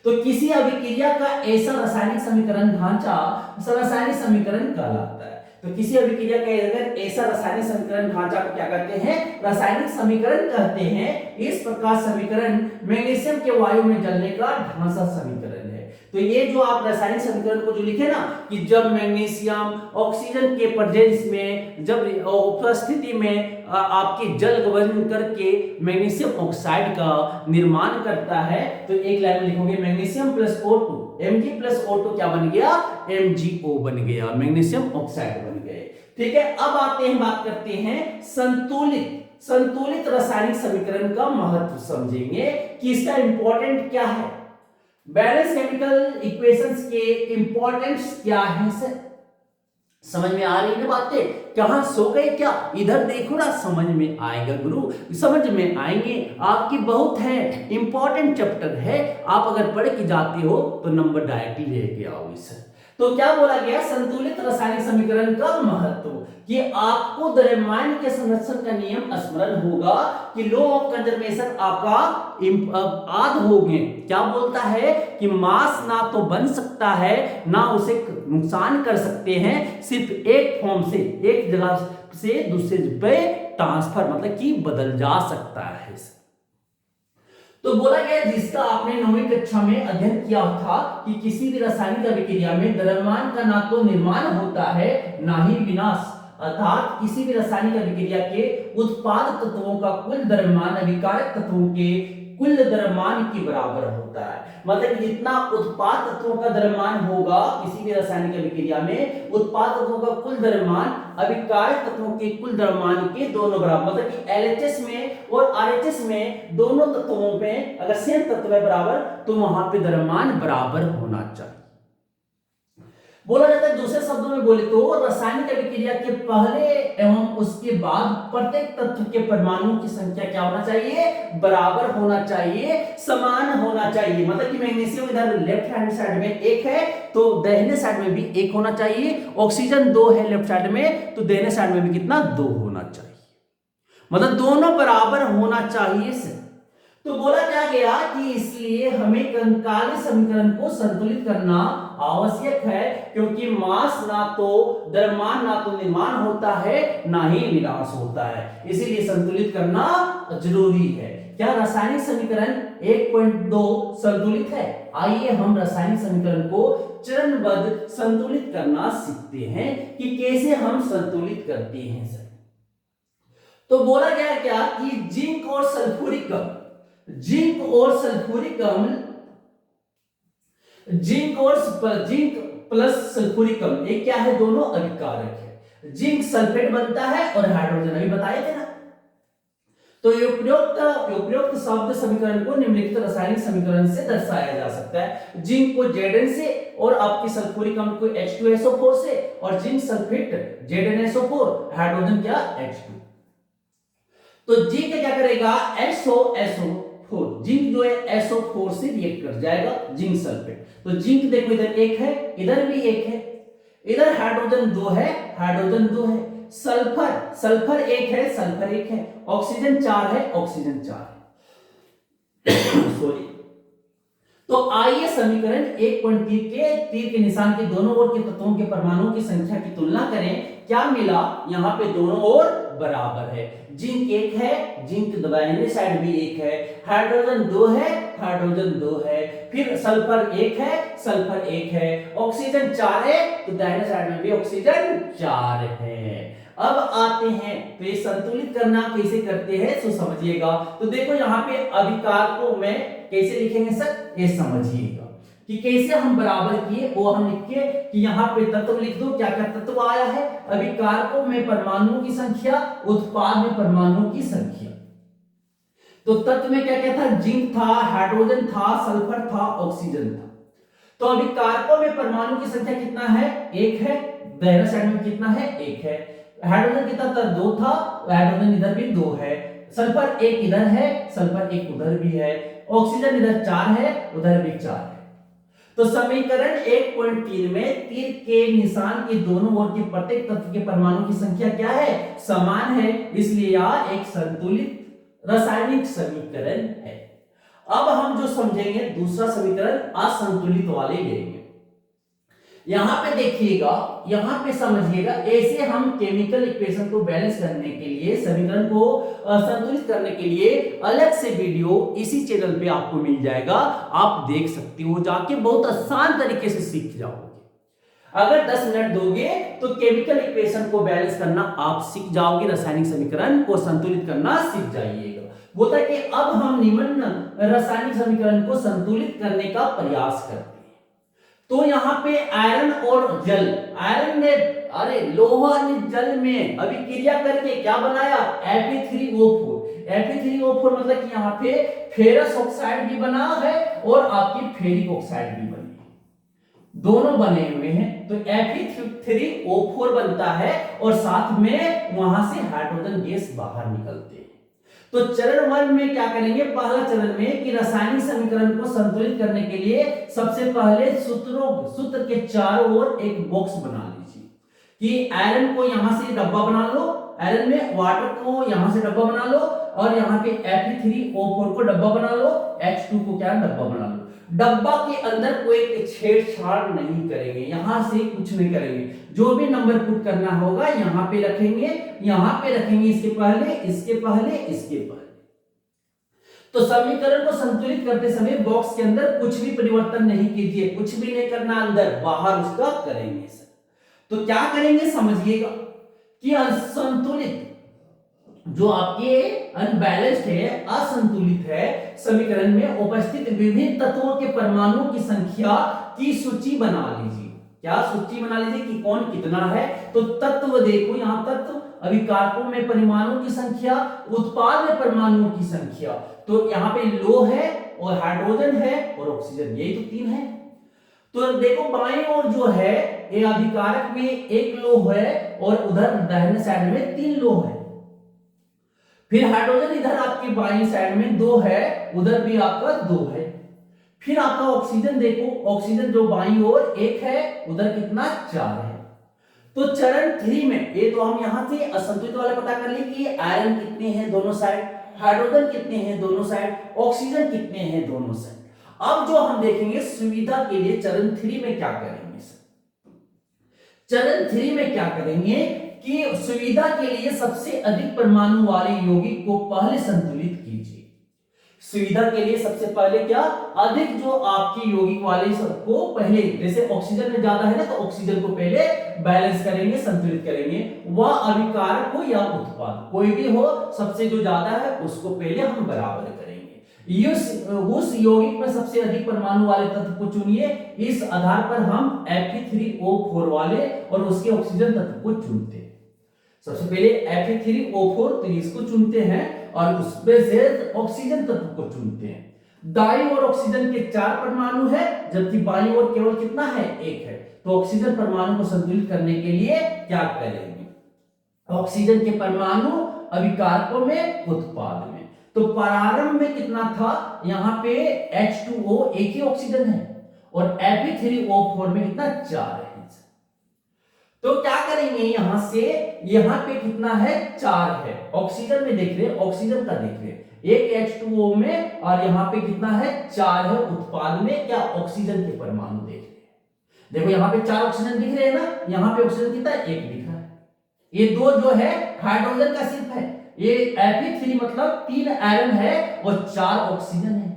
तो किसी अभिक्रिया का ऐसा रासायनिक समीकरण ढांचा रासायनिक समीकरण कहलाता है। तो किसी अभिक्रिया का अगर ऐसा रासायनिक समीकरण ढांचा को क्या कहते हैं, रासायनिक समीकरण कहते हैं। इस प्रकार समीकरण मैग्नीशियम के वायु में जलने का ढांचा समीकरण है। तो ये जो आप रासायनिक समीकरण को जो लिखे ना कि जब मैग्नीशियम ऑक्सीजन के प्रेजेंस में, जब उपस्थिति में आपकी जल गलन करके मैग्नीशियम ऑक्साइड का निर्माण करता है, तो एक लाइन में लिखोगे magnesium plus O2, Mg plus O2 क्या बन गया, MgO बन गया, मैग्नीशियम ऑक्साइड बन गए। ठीक है, अब आते हैं, बात करते हैं संतुलित रासायनिक समीकरण का महत्व समझेंगे कि इसका इंपॉर्टेंट क्या है, बैलेंस केमिकल इक्वेशंस के इंपॉर्टेंस क्या है सर। समझ में आ रही है बातें, कहां सो गए क्या, इधर देखो ना, समझ में आएगा गुरु, समझ में आएंगे। आपकी बहुत है, इंपॉर्टेंट चैप्टर है, आप अगर पढ़ के जाते हो तो नंबर डायरेक्टली लेके आओगे सर। तो क्या बोला गया, संतुलित रासायनिक समीकरण का महत्व, कि आपको द्रव्यमान के संरक्षण का नियम स्मरण होगा कि लॉ ऑफ कंजर्वेशन आपका याद हो गए। क्या बोलता है कि मास ना तो बन सकता है ना उसे नुकसान कर सकते हैं, सिर्फ एक फॉर्म से एक जगह से दूसरे पे ट्रांसफर मतलब कि बदल जा सकता है। तो बोला गया जिसका आपने 9वीं कक्षा में अध्ययन किया था कि किसी भी रासायनिक अभिक्रिया में द्रव्यमान का ना तो निर्माण होता है ना ही विनाश, अर्थात किसी भी रासायनिक अभिक्रिया के उत्पाद तत्वों का कुल द्रव्यमान अभिकारक तत्वों के कुल द्रव्यमान के बराबर होता है। मतलब जितना उत्पाद तत्वों का द्रव्यमान होगा किसी भी रासायनिक अभिक्रिया में, उत्पाद तत्वों का कुल द्रव्यमान अभिकारक तत्वों के कुल द्रव्यमान के दोनों बराबर, मतलब कि LHS में और RHS में दोनों तत्वों में अगर सेम तत्व है बराबर तो वहां पे द्रव्यमान बराबर होना चाहिए। बोला जाता है दूसरे शब्दों में बोले तो रासायनिक अभिक्रिया के पहले एवं उसके बाद प्रत्येक तत्व के परमाणुओं की संख्या क्या होना चाहिए, बराबर होना चाहिए, समान होना चाहिए। मतलब कि मैग्नीशियम इधर लेफ्ट हैंड साइड में एक है तो दाहिने साइड में भी एक होना चाहिए, ऑक्सीजन 2 है लेफ्ट साइड में तो दाहिने साइड में भी कितना 2 होना चाहिए, मतलब दोनों बराबर होना चाहिए। तो बोला क्या गया कि इसलिए हमें कंकाली समीकरण को संतुलित करना आवश्यक है, क्योंकि मास ना तो द्रव्यमान ना तो निर्माण होता है ना ही विनाश होता है, इसीलिए संतुलित करना जरूरी है। क्या रासायनिक समीकरण 1.2 संतुलित है? आइए हम रासायनिक समीकरण को चरणबद्ध संतुलित करना सीखते हैं कि कैसे हम संतुलित करते हैं सर। तो बोला गया क्या कि जिंक और सल्फ्यूरिक अम्ल, जिंक प्लस सल्फ्यूरिक अम्ल ये क्या है, दोनों अभिकारक है। जिंक सल्फेट बनता है और हाइड्रोजन अभी बताए थे ना। तो उपरोक्त शब्द समीकरण को निम्नलिखित रासायनिक समीकरण से दर्शाया जा सकता है। जिंक को Zn से और आपकी सल्फ्यूरिक अम्ल को H2SO4 से, और जिंक सल्फेट ZnSO4, हाइड्रोजन क्या H2। तो जिंक क्या करेगा, SOSO4, जिंक जो है SO4 से रिएक्ट कर जाएगा जिंक सल्फेट। तो जिंक देखो इधर एक है, इधर भी एक है, इधर हाइड्रोजन 2 है, हाइड्रोजन 2 है, सल्फर एक है, सल्फर एक है, ऑक्सीजन 4 है, ऑक्सीजन 4 है। सॉरी। तो आइए समीकरण 1.3 तीर के निशान के दोनों ओर के तत्वों के परमाणुओं की संख्या की तुलना करें। क्या मिला, यहाँ पे दोनों ओर बराबर है। जिंक एक है, जिंक दाहिने साइड भी एक है, हाइड्रोजन 2 है, हाइड्रोजन 2 है, फिर सल्फर एक है, सल्फर एक है, ऑक्सीजन 4 है तो दाहिने साइड में भी ऑक्सीजन 4 है। अब आते हैं तो ये संतुलित करना कैसे करते हैं तो समझिएगा। तो देखो यहाँ पे अभिकारकों में कैसे लिखेंगे सर, ये समझिएगा कि कैसे हम बराबर किए, वो हम लिख के कि यहाँ पे तत्व लिख दो, क्या क्या तत्व आया है, अभिकारकों में परमाणुओं की संख्या, उत्पाद में परमाणुओं की संख्या। तो तत्व में क्या क्या था, जिंक था, हाइड्रोजन था, सल्फर था, ऑक्सीजन था। तो अभिकारकों में परमाणु की संख्या कितना है, एक है, दाहिने साइड में कितना है, एक है, हाइड्रोजन कितना था, 2 था, हाइड्रोजन इधर भी 2 है, सल्फर एक इधर है, सल्फर एक उधर भी है, ऑक्सीजन इधर 4 है, उधर भी 4 है। तो समीकरण 1.3 में तीर के निशान के दोनों ओर के प्रत्येक तत्व के परमाणु की संख्या क्या है, समान है, इसलिए यह एक संतुलित रासायनिक समीकरण है। अब हम जो समझेंगे दूसरा समीकरण असंतुलित वाले लेंगे। यहां पे देखिएगा, यहां पे समझिएगा, ऐसे हम केमिकल इक्वेशन को बैलेंस करने के लिए, समीकरण को संतुलित करने के लिए अलग से वीडियो इसी चैनल पे आपको मिल जाएगा, आप देख सकते हो, जाके बहुत आसान तरीके से सीख जाओगे। अगर 10 मिनट दोगे तो केमिकल इक्वेशन को बैलेंस करना आप सीख जाओगे, रासायनिक समीकरण को संतुलित करना सीख जाइएगा। बोलता है कि अब हम निम्न रासायनिक समीकरण को संतुलित करने का प्रयास करते हैं। तो यहाँ पे आयरन और जल, आयरन ने अरे लोहा ने जल में अभिक्रिया करके क्या बनाया, Fe3O4। Fe3O4 मतलब कि यहाँ पे फेरस ऑक्साइड भी बना है और आपकी फेरिक ऑक्साइड भी बनी है, दोनों बने हुए हैं। तो Fe3O4 बनता है और साथ में वहां से हाइड्रोजन गैस बाहर निकलते हैं। तो चरण 1 में क्या करेंगे, पहला चरण में कि रासायनिक समीकरण को संतुलित करने के लिए सबसे पहले सूत्र के चारों ओर एक बॉक्स बना लीजिए कि आयरन को यहां से डब्बा बना लो, आयरन में वाटर को यहां से डब्बा बना लो और यहाँ पे Fe3O4 को डब्बा बना लो, H2 को क्या डब्बा बना लो। डब्बा के अंदर कोई छेड़छाड़ नहीं करेंगे, यहां से कुछ नहीं करेंगे, जो भी नंबर पुट करना होगा यहां पे रखेंगे, यहां पे रखेंगे, इसके पहले इसके पहले इसके पहले। तो समीकरण को संतुलित करते समय बॉक्स के अंदर कुछ भी परिवर्तन नहीं कीजिए, कुछ भी नहीं करना, अंदर बाहर उसका करेंगे। तो क्या करेंगे समझिएगा कि असंतुलित जो आपके अनबैलेंस्ड है, असंतुलित है समीकरण में उपस्थित विभिन्न तत्वों के परमाणुओं की संख्या की सूची बना लीजिए। क्या सूची बना लीजिए कि कौन कितना है। तो तत्व देखो, यहां तत्व, अभिकारकों में परमाणुओं की संख्या, उत्पाद में परमाणुओं की संख्या। तो यहाँ पे लो है और हाइड्रोजन है और ऑक्सीजन, यही तो 3 है। तो देखो बाएं ओर जो है ये अभिकारक में 1 लोह है और उधर दाहिने साइड में 3 लोह है। फिर हाइड्रोजन इधर आपकी बाईं साइड में 2 है, उधर भी आपका 2 है। फिर आपका ऑक्सीजन देखो, ऑक्सीजन जो बाईं ओर 1 है, उधर कितना 4 है। तो चरण 3 में ये तो हम यहां से असंतुलित वाला पता कर लिए कि आयरन कितने हैं दोनों साइड, हाइड्रोजन कितने हैं दोनों साइड, ऑक्सीजन कितने हैं दोनों साइड। अब जो हम देखेंगे सुविधा के लिए चरण 3 में क्या करेंगे। चरण 3 में क्या करेंगे कि सुविधा के लिए सबसे अधिक परमाणु वाले यौगिक को पहले संतुलित कीजिए। सुविधा के लिए सबसे पहले क्या, अधिक जो आपकी यौगिक वाले सबको पहले, जैसे ऑक्सीजन में ज्यादा है ना, तो ऑक्सीजन को पहले बैलेंस करेंगे, संतुलित करेंगे। वह अभिकारक हो या उत्पाद कोई भी हो, सबसे जो ज्यादा है उसको पहले हम बराबर करेंगे। उस यौगिक में सबसे अधिक परमाणु वाले तत्व को चुनिए। इस आधार पर हम Fe3O4 वाले और उसके ऑक्सीजन तत्व को चुनते हैं। सबसे पहले Fe3O4 तो इसको चुनते हैं और उसमें से ऑक्सीजन तत्व को चुनते हैं। दाईं ओर ऑक्सीजन के 4 परमाणु है, जबकि बाईं ओर केवल कितना है, 1 है। तो ऑक्सीजन परमाणु को संतुलित करने के लिए क्या करेंगे, ऑक्सीजन के परमाणु अभिकारकों में, उत्पाद में। तो प्रारंभ में कितना था, यहाँ पे H2O 1 ही ऑक्सीजन है और Fe3O4 में कितना 4 है। तो क्या करेंगे, यहां से यहां पे कितना है, 4 है। ऑक्सीजन में देख रहे, ऑक्सीजन का देख रहे, 1 H2O में और यहां पे कितना है, 4 है। उत्पाद में क्या, ऑक्सीजन के परमाणु देख रहे। देखो यहाँ पे 4 ऑक्सीजन दिख रहे हैं ना, यहाँ पे ऑक्सीजन कितना, 1 दिख रहा है। ये 2 जो है हाइड्रोजन का सिर्फ है। ये Fe3 मतलब 3 आयरन है और 4 ऑक्सीजन है।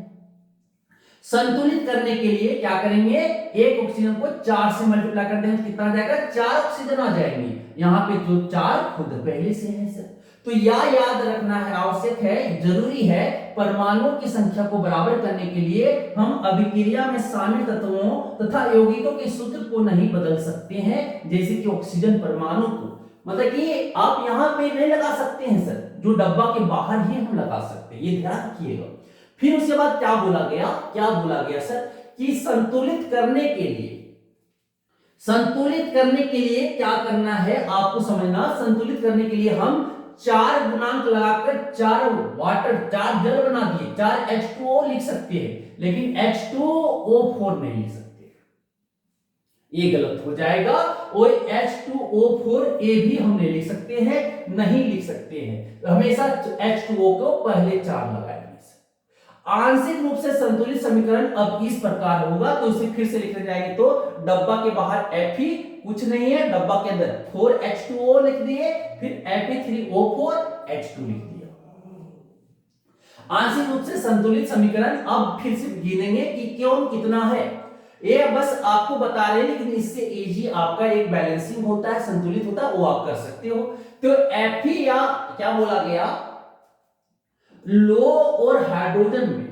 संतुलित करने के लिए क्या करेंगे, 1 ऑक्सीजन को 4 से मल्टीप्लाई कर देंगे, कितना आ जाएगा, 4 ऑक्सीजन आ जाएंगे। यहाँ पे जो 4 खुद पहले से है सर। तो यह याद रखना है, आवश्यक है, जरूरी है। परमाणुओं की संख्या को बराबर करने के लिए हम अभिक्रिया में शामिल तत्वों तथा यौगिकों के सूत्र को नहीं बदल सकते हैं, जैसे कि ऑक्सीजन परमाणु को, मतलब कि आप यहाँ पे नहीं लगा सकते हैं सर, जो डब्बा के बाहर ही हम लगा सकते हैं, ये ध्यान रखिएगा। फिर उसके बाद क्या बोला गया, क्या बोला गया सर, कि संतुलित करने के लिए, संतुलित करने के लिए क्या करना है आपको समझना। संतुलित करने के लिए हम 4 गुणांक लगाकर 4 वाटर, 4 जल बना दिए, 4 H2O लिख सकते हैं, लेकिन H2O4 नहीं लिख सकते, ये गलत हो जाएगा। और H2O4A भी हम नहीं लिख सकते हैं, नहीं लिख सकते हैं। हमेशा H2O को पहले 4 लगाएंगे। आंशिक रूप से संतुलित समीकरण अब इस प्रकार होगा, तो इसे फिर से लिखने जाएंगे तो डब्बा के बाहर Fe कुछ नहीं है, डब्बा के अंदर 4H2O लिख दिए, फिर Fe3O4 H2 लिख दिया। आंशिक रूप से संतुलित समीकरण अब फिर से गिनेंगे कि क्यों कितना है, ये बस आपको बता रहे हैं, लेकिन इससे इजी आपका एक बैलेंसिंग होता है, संतुलित होता है, वो आप कर सकते हो। तो Fe या क्या बोला गया, लो और हाइड्रोजन में,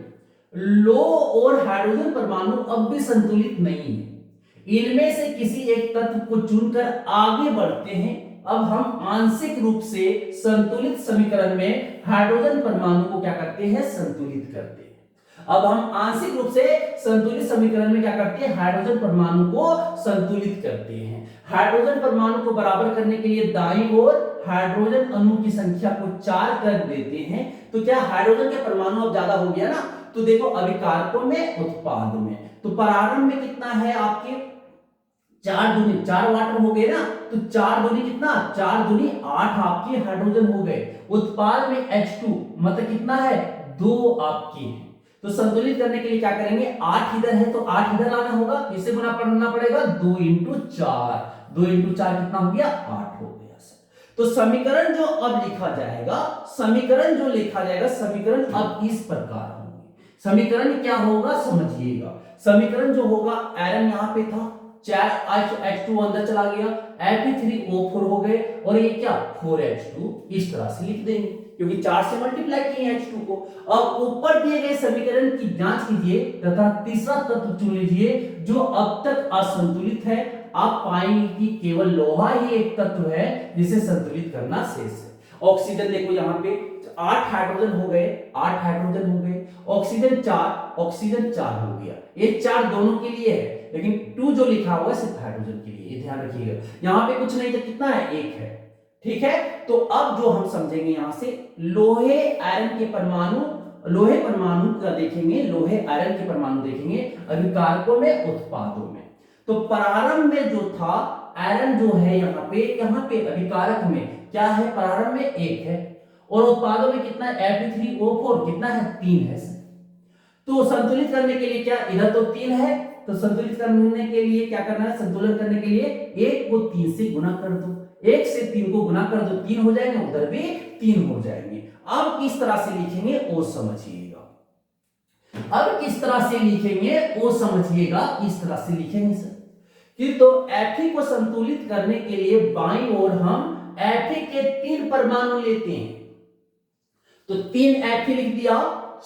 लो और हाइड्रोजन परमाणु अब भी संतुलित नहीं है। इनमें से किसी एक तत्व को चुनकर आगे बढ़ते हैं। अब हम आंशिक रूप से संतुलित समीकरण में हाइड्रोजन परमाणु को क्या करते हैं, संतुलित करते हैं। अब हम आंशिक रूप से संतुलित समीकरण में क्या करते हैं, हाइड्रोजन परमाणु को संतुलित करते हैं। हाइड्रोजन परमाणु को बराबर करने के लिए दाईं ओर हाइड्रोजन अणु की संख्या को 4 कर देते हैं तो क्या हाइड्रोजन के परमाणु अब ज्यादा हो गया ना। तो देखो अभिकारकों में, उत्पाद में, तो प्रारंभ में कितना है आपके 4 दूनी 4 वाटर हो गए ना, तो 4 दूनी कितना, 4 दूनी 8 आपके हाइड्रोजन हो गए। उत्पाद में H2 मतलब कितना है 2 आपके हैं। तो संतुलित करने के लिए क्या करेंगे, 8 इधर है तो 8 इधर लाना होगा, इसे गुना करना पड़ेगा 2 इंटू 4, 2 इंटू 4 कितना हो गया 8 हो गया। तो समीकरण जो अब लिखा जाएगा, समीकरण जो लिखा जाएगा, समीकरण अब इस प्रकार होंगे। समीकरण क्या होगा समझिएगा। समीकरण जो होगा, आयरन यहां पे था, 4H2 अंदर चला गया, Fe3O4 हो गए, और ये क्या 4H2 इस तरह से लिख देंगे क्योंकि 4 से मल्टीप्लाई किए H2 को। अब ऊपर दिए गए समीकरण की जांच कीजिए तथा तीसरा तत्व चुन लीजिए जो अब तक असंतुलित है। आप पाएंगे कि केवल लोहा ही एक तत्व है जिसे संतुलित करना शेष है। ऑक्सीजन देखो यहाँ पे 8 हाइड्रोजन हो गए, 8 हाइड्रोजन हो गए, ऑक्सीजन 4 हो गया। ये 4 दोनों के लिए है, लेकिन 2 जो लिखा हुआ है सिर्फ हाइड्रोजन के लिए, ये ध्यान रखिएगा। यहाँ पे कुछ नहीं था, कितना है 1 है, ठीक है। तो अब जो हम समझेंगे यहां से लोहे आयरन के परमाणु, लोहे परमाणु का देखेंगे, लोहे आयरन के परमाणु देखेंगे अभिकारकों में, उत्पादों में। तो प्रारंभ में जो था आयरन जो है यहाँ पे अभिकारक में क्या है, प्रारंभ में 1 है, और उत्पादों में कितना है Fe3O4 कितना है 3 है। तो संतुलित करने के लिए क्या, इधर तो 3 है, तो संतुलित करने के लिए क्या करना है, संतुलन करने के लिए 1 को 3 से गुना कर दो, 1 से 3 को गुना कर दो, 3 हो जाएंगे, उधर भी 3 हो जाएंगे। अब किस तरह से लिखेंगे वो समझिएगा, अब किस तरह से लिखेंगे वो समझिएगा। इस तरह से लिखेंगे सर कि तो Fe को संतुलित करने के लिए बाईं ओर हम Fe के 3 परमाणु लेते हैं, तो 3 Fe लिख दिया,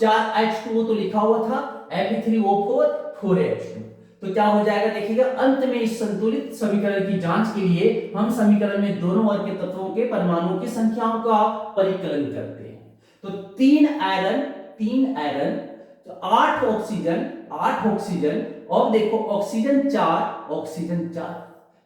4H2O तो लिखा हुआ था, Fe3O4 4H2, तो क्या हो जाएगा देखिएगा। अंत में इस संतुलित समीकरण की जांच के लिए हम समीकरण में दोनों वर्ग के तत्वों के परमाणुओं की संख्याओं का परिकलन करते हैं। तो 3 आयरन, तो 8 ऑक्सीजन, और देखो ऑक्सीजन 4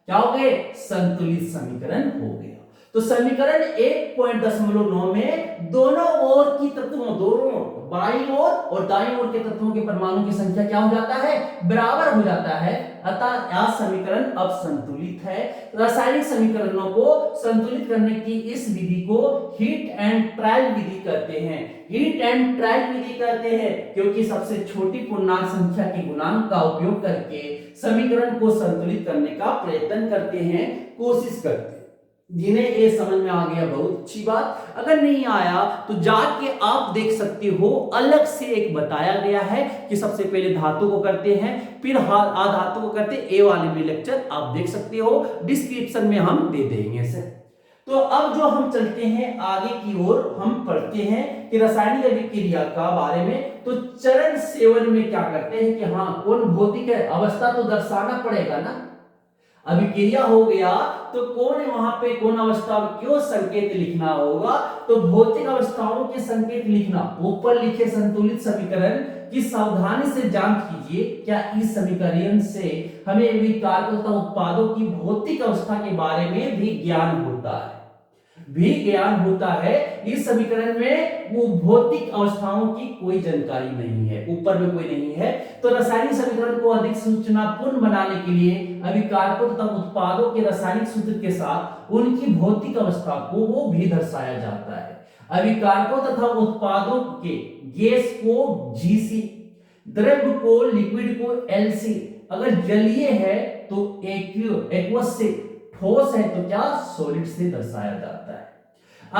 क्या हो गए, संतुलित समीकरण हो गया। तो समीकरण 1.9 में दोनों ओर की तत्वों, दोनों बाईं ओर और दाईं ओर के तत्वों के परमाणु की संख्या क्या हो जाता है, बराबर हो जाता है। अतः यह समीकरण अब संतुलित है। रासायनिक समीकरणों को संतुलित करने की इस विधि को हीट एंड ट्रायल विधि कहते हैं। हीट एंड ट्रायल विधि कहते हैं क्योंकि सबसे छोटी पूर्णांक संख्या के गुणांक का उपयोग करके समीकरण को संतुलित करने का प्रयत्न करते हैं, कोशिश करते हैं। जिन्हें ये समझ में आ गया बहुत अच्छी बात, अगर नहीं आया तो जाके आप देख सकते हो, अलग से एक बताया गया है कि सबसे पहले धातु को करते हैं फिर अधातु को करते हैं। ए वाले भी लेक्चर आप देख सकते हो, डिस्क्रिप्शन में हम दे देंगे सर। तो अब जो हम चलते हैं आगे की ओर, हम पढ़ते हैं कि रासायनिक अभिक्रिया का बारे में। तो चरण 7 में क्या करते हैं कि हाँ कौन भौतिक है, अवस्था तो दर्शाना पड़ेगा ना, अभिक्रिया हो गया तो कौन है वहां पे, कौन अवस्था, क्यों संकेत लिखना होगा। तो भौतिक अवस्थाओं के संकेत लिखना, ऊपर लिखे संतुलित समीकरण की सावधानी से जांच कीजिए क्या इस समीकरण से हमें अभिकारकों तथा उत्पादों की भौतिक अवस्था के बारे में भी ज्ञान होता है। इस समीकरण में वो भौतिक अवस्थाओं की कोई जानकारी नहीं है, ऊपर में कोई नहीं है। तो रासायनिक समीकरण को अधिक सूचनापूर्ण बनाने के लिए अभिकारकों तथा उत्पादों के रासायनिक सूत्र के साथ उनकी भौतिक अवस्था को वो भी दर्शाया जाता है। अभिकारकों तथा उत्पादों के गैस को GC, द्रव्य को, लिक्विड को LC, अगर जलीय है तो एक्वस से, ठोस है तो क्या सॉलिड से दर्शाया जाता है।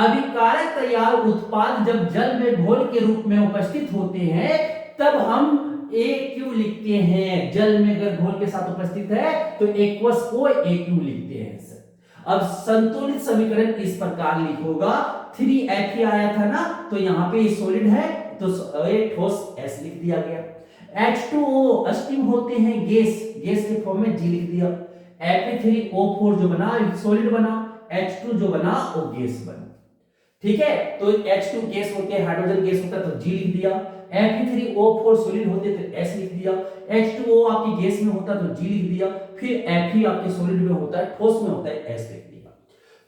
अभिकारक तैयार उत्पाद जब जल में घोल के रूप में उपस्थित होते हैं तब हम AQ लिखते हैं। जल में अगर घोल के साथ उपस्थित है तो एक्वस को AQ लिखते हैं। अब संतुलित समीकरण इस प्रकार लिखोगा, 3Fe आया था ना, तो यहाँ पे सॉलिड है तो ठोस S लिख दिया गया। H2O अस्टिम होते हैं गैस के फॉर्म में G लिख दिया। Fe3O4 जो बना सॉलिड बना, H2 जो बना वो गैस बना, ठीक है। तो H2 गैस होते हैं, हाइड्रोजन गैस होता है तो G लिख दिया। Fe3O4 सॉलिड होते तो S लिख दिया। H2O आपकी गैस में होता तो G लिख दिया। फिर Fe आपके सॉलिड में होता है, ठोस में होता है, S लिख दिया।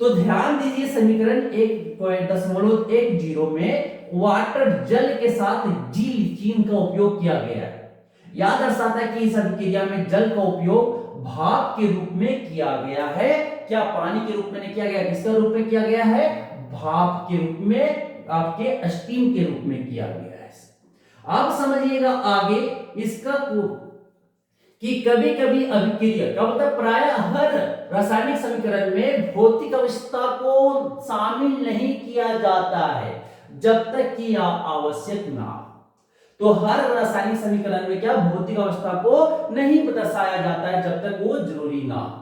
तो ध्यान दीजिए समीकरण 1.10 में वाटर जल के साथ जी लिथीन का उपयोग किया गया है। यह दर्शाता है कि इस अभिक्रिया में जल का उपयोग भाप के रूप में किया गया है। क्या पानी के रूप में नहीं किया गया, किसके रूप में किया गया है, भाप के रूप में, आपके स्टीम के रूप में किया गया है। अब समझिएगा आगे इसका कि कभी कभी अभिक्रिया क्या होता है, प्राय हर रासायनिक समीकरण में भौतिक अवस्था को शामिल नहीं किया जाता है जब तक कि यह आवश्यक ना हो। तो हर रासायनिक समीकरण में क्या भौतिक अवस्था को नहीं दर्शाया जाता है जब तक वो जरूरी ना हो।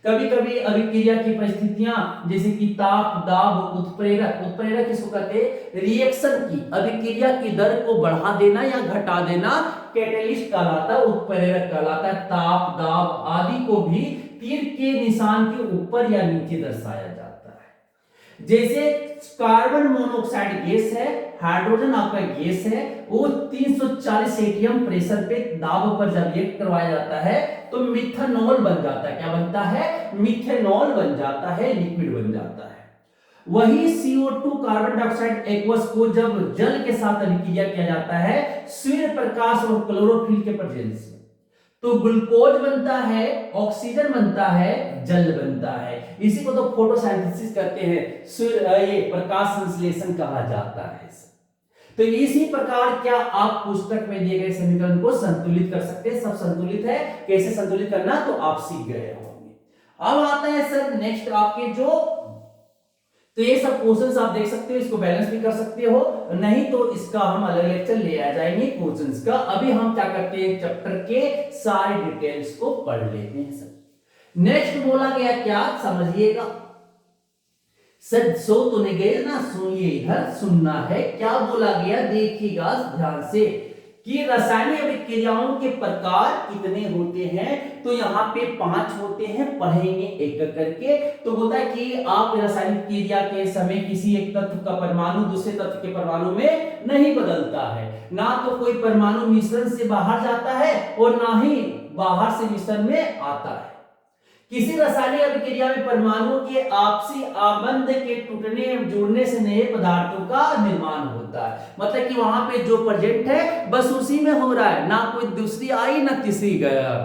कभी कभी अभिक्रिया की परिस्थितियां जैसे कि ताप, दाब, उत्प्रेरक, उत्प्रेरक किसको कहते हैं, रिएक्शन की, अभिक्रिया की दर को बढ़ा देना या घटा देना कैटेलिस्ट कहलाता है, उत्प्रेरक कहलाता है। ताप, दाब आदि को भी तीर के निशान के ऊपर या नीचे दर्शाया जाता है। जैसे कार्बन मोनोऑक्साइड गैस है, हाइड्रोजन आपका गैस है, वो 340 एटीएम प्रेशर पे दाब पर जब रिएक्ट करवाया जाता है तो मिथेनॉल बन जाता है। क्या बनता है, मिथेनॉल बन जाता है, लिक्विड बन जाता है। वही CO2 कार्बन डाइऑक्साइड एक्वस को जब जल के साथ अभिक्रिया किया जाता है सूर्य प्रकाश और क्लोरोफिल के प्रेजेंस में, तो ग्लूकोज बनता है, ऑक्सीजन बनता है, जल बनता है। इसी को तो फोटोसिंथेसिस कहते हैं, सूर्य ये प्रकाश संश्लेषण कहा जाता है। तो इसी प्रकार क्या आप पुस्तक में दिए गए समीकरण को संतुलित कर सकते हैं, सब संतुलित है, कैसे संतुलित करना तो आप सीख गए होंगे। अब आता है सर नेक्स्ट आपके जो, तो ये सब क्वेश्चंस आप देख सकते हो, इसको बैलेंस भी कर सकते हो, नहीं तो इसका हम अलग लेक्चर ले आ जाएंगे क्वेश्चंस का। अभी हम क्या करते हैं, चैप्टर के सारे डिटेल्स को पढ़ लेते हैं सर। नेक्स्ट बोला गया क्या, समझिएगा सर, सो तो नहीं गए ना, सुनिए, इधर सुनना है। क्या बोला गया देखिएगा ध्यान से कि रासायनिक अभिक्रियाओं के प्रकार कितने होते हैं, तो यहाँ पे 5 होते हैं, पढ़ेंगे एक एक करके। तो होता है कि आप रासायनिक क्रिया के समय किसी एक तत्व का परमाणु दूसरे तत्व के परमाणु में नहीं बदलता है, ना तो कोई परमाणु मिश्रण से बाहर जाता है और ना ही बाहर से मिश्रण में आता है। किसी रासायनिक अभिक्रिया में परमाणुओं के आपसी आबंध के टूटने जुड़ने से नए पदार्थों का निर्माण होता है। मतलब कि वहां पे जो प्रेजेंट है बस उसी में हो रहा है, ना कोई दूसरी आई ना तीसरी गया,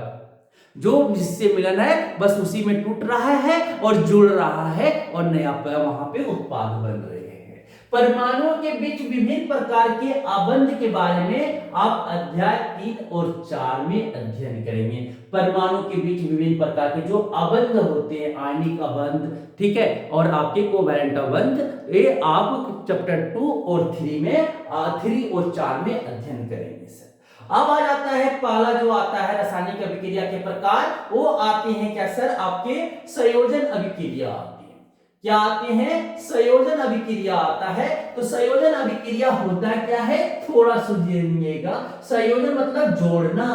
जो जिससे मिलन है बस उसी में टूट रहा है और जुड़ रहा है और नया वहां पे उत्पाद बन रहे हैं। परमाणुओं के बीच विभिन्न प्रकार के आबंध के बारे में आप अध्याय 3 और 4 में अध्ययन करेंगे। परमाणु के बीच विभिन्न प्रकार के जो आबंध होते हैं, आयनिक आबंध, ठीक है, और आपके कोवैलेंट आबंध, ये आप चैप्टर 2 और 3 में 3 और 4 में अध्ययन करेंगे सर। अब आ जाता है पहला जो आता है रासायनिक अभिक्रिया के प्रकार, वो आते हैं क्या सर, आपके संयोजन अभिक्रिया आती है। क्या आते हैं, संयोजन अभिक्रिया आता है। तो संयोजन अभिक्रिया होता क्या है, थोड़ा सुनिएगा। संयोजन मतलब जोड़ना,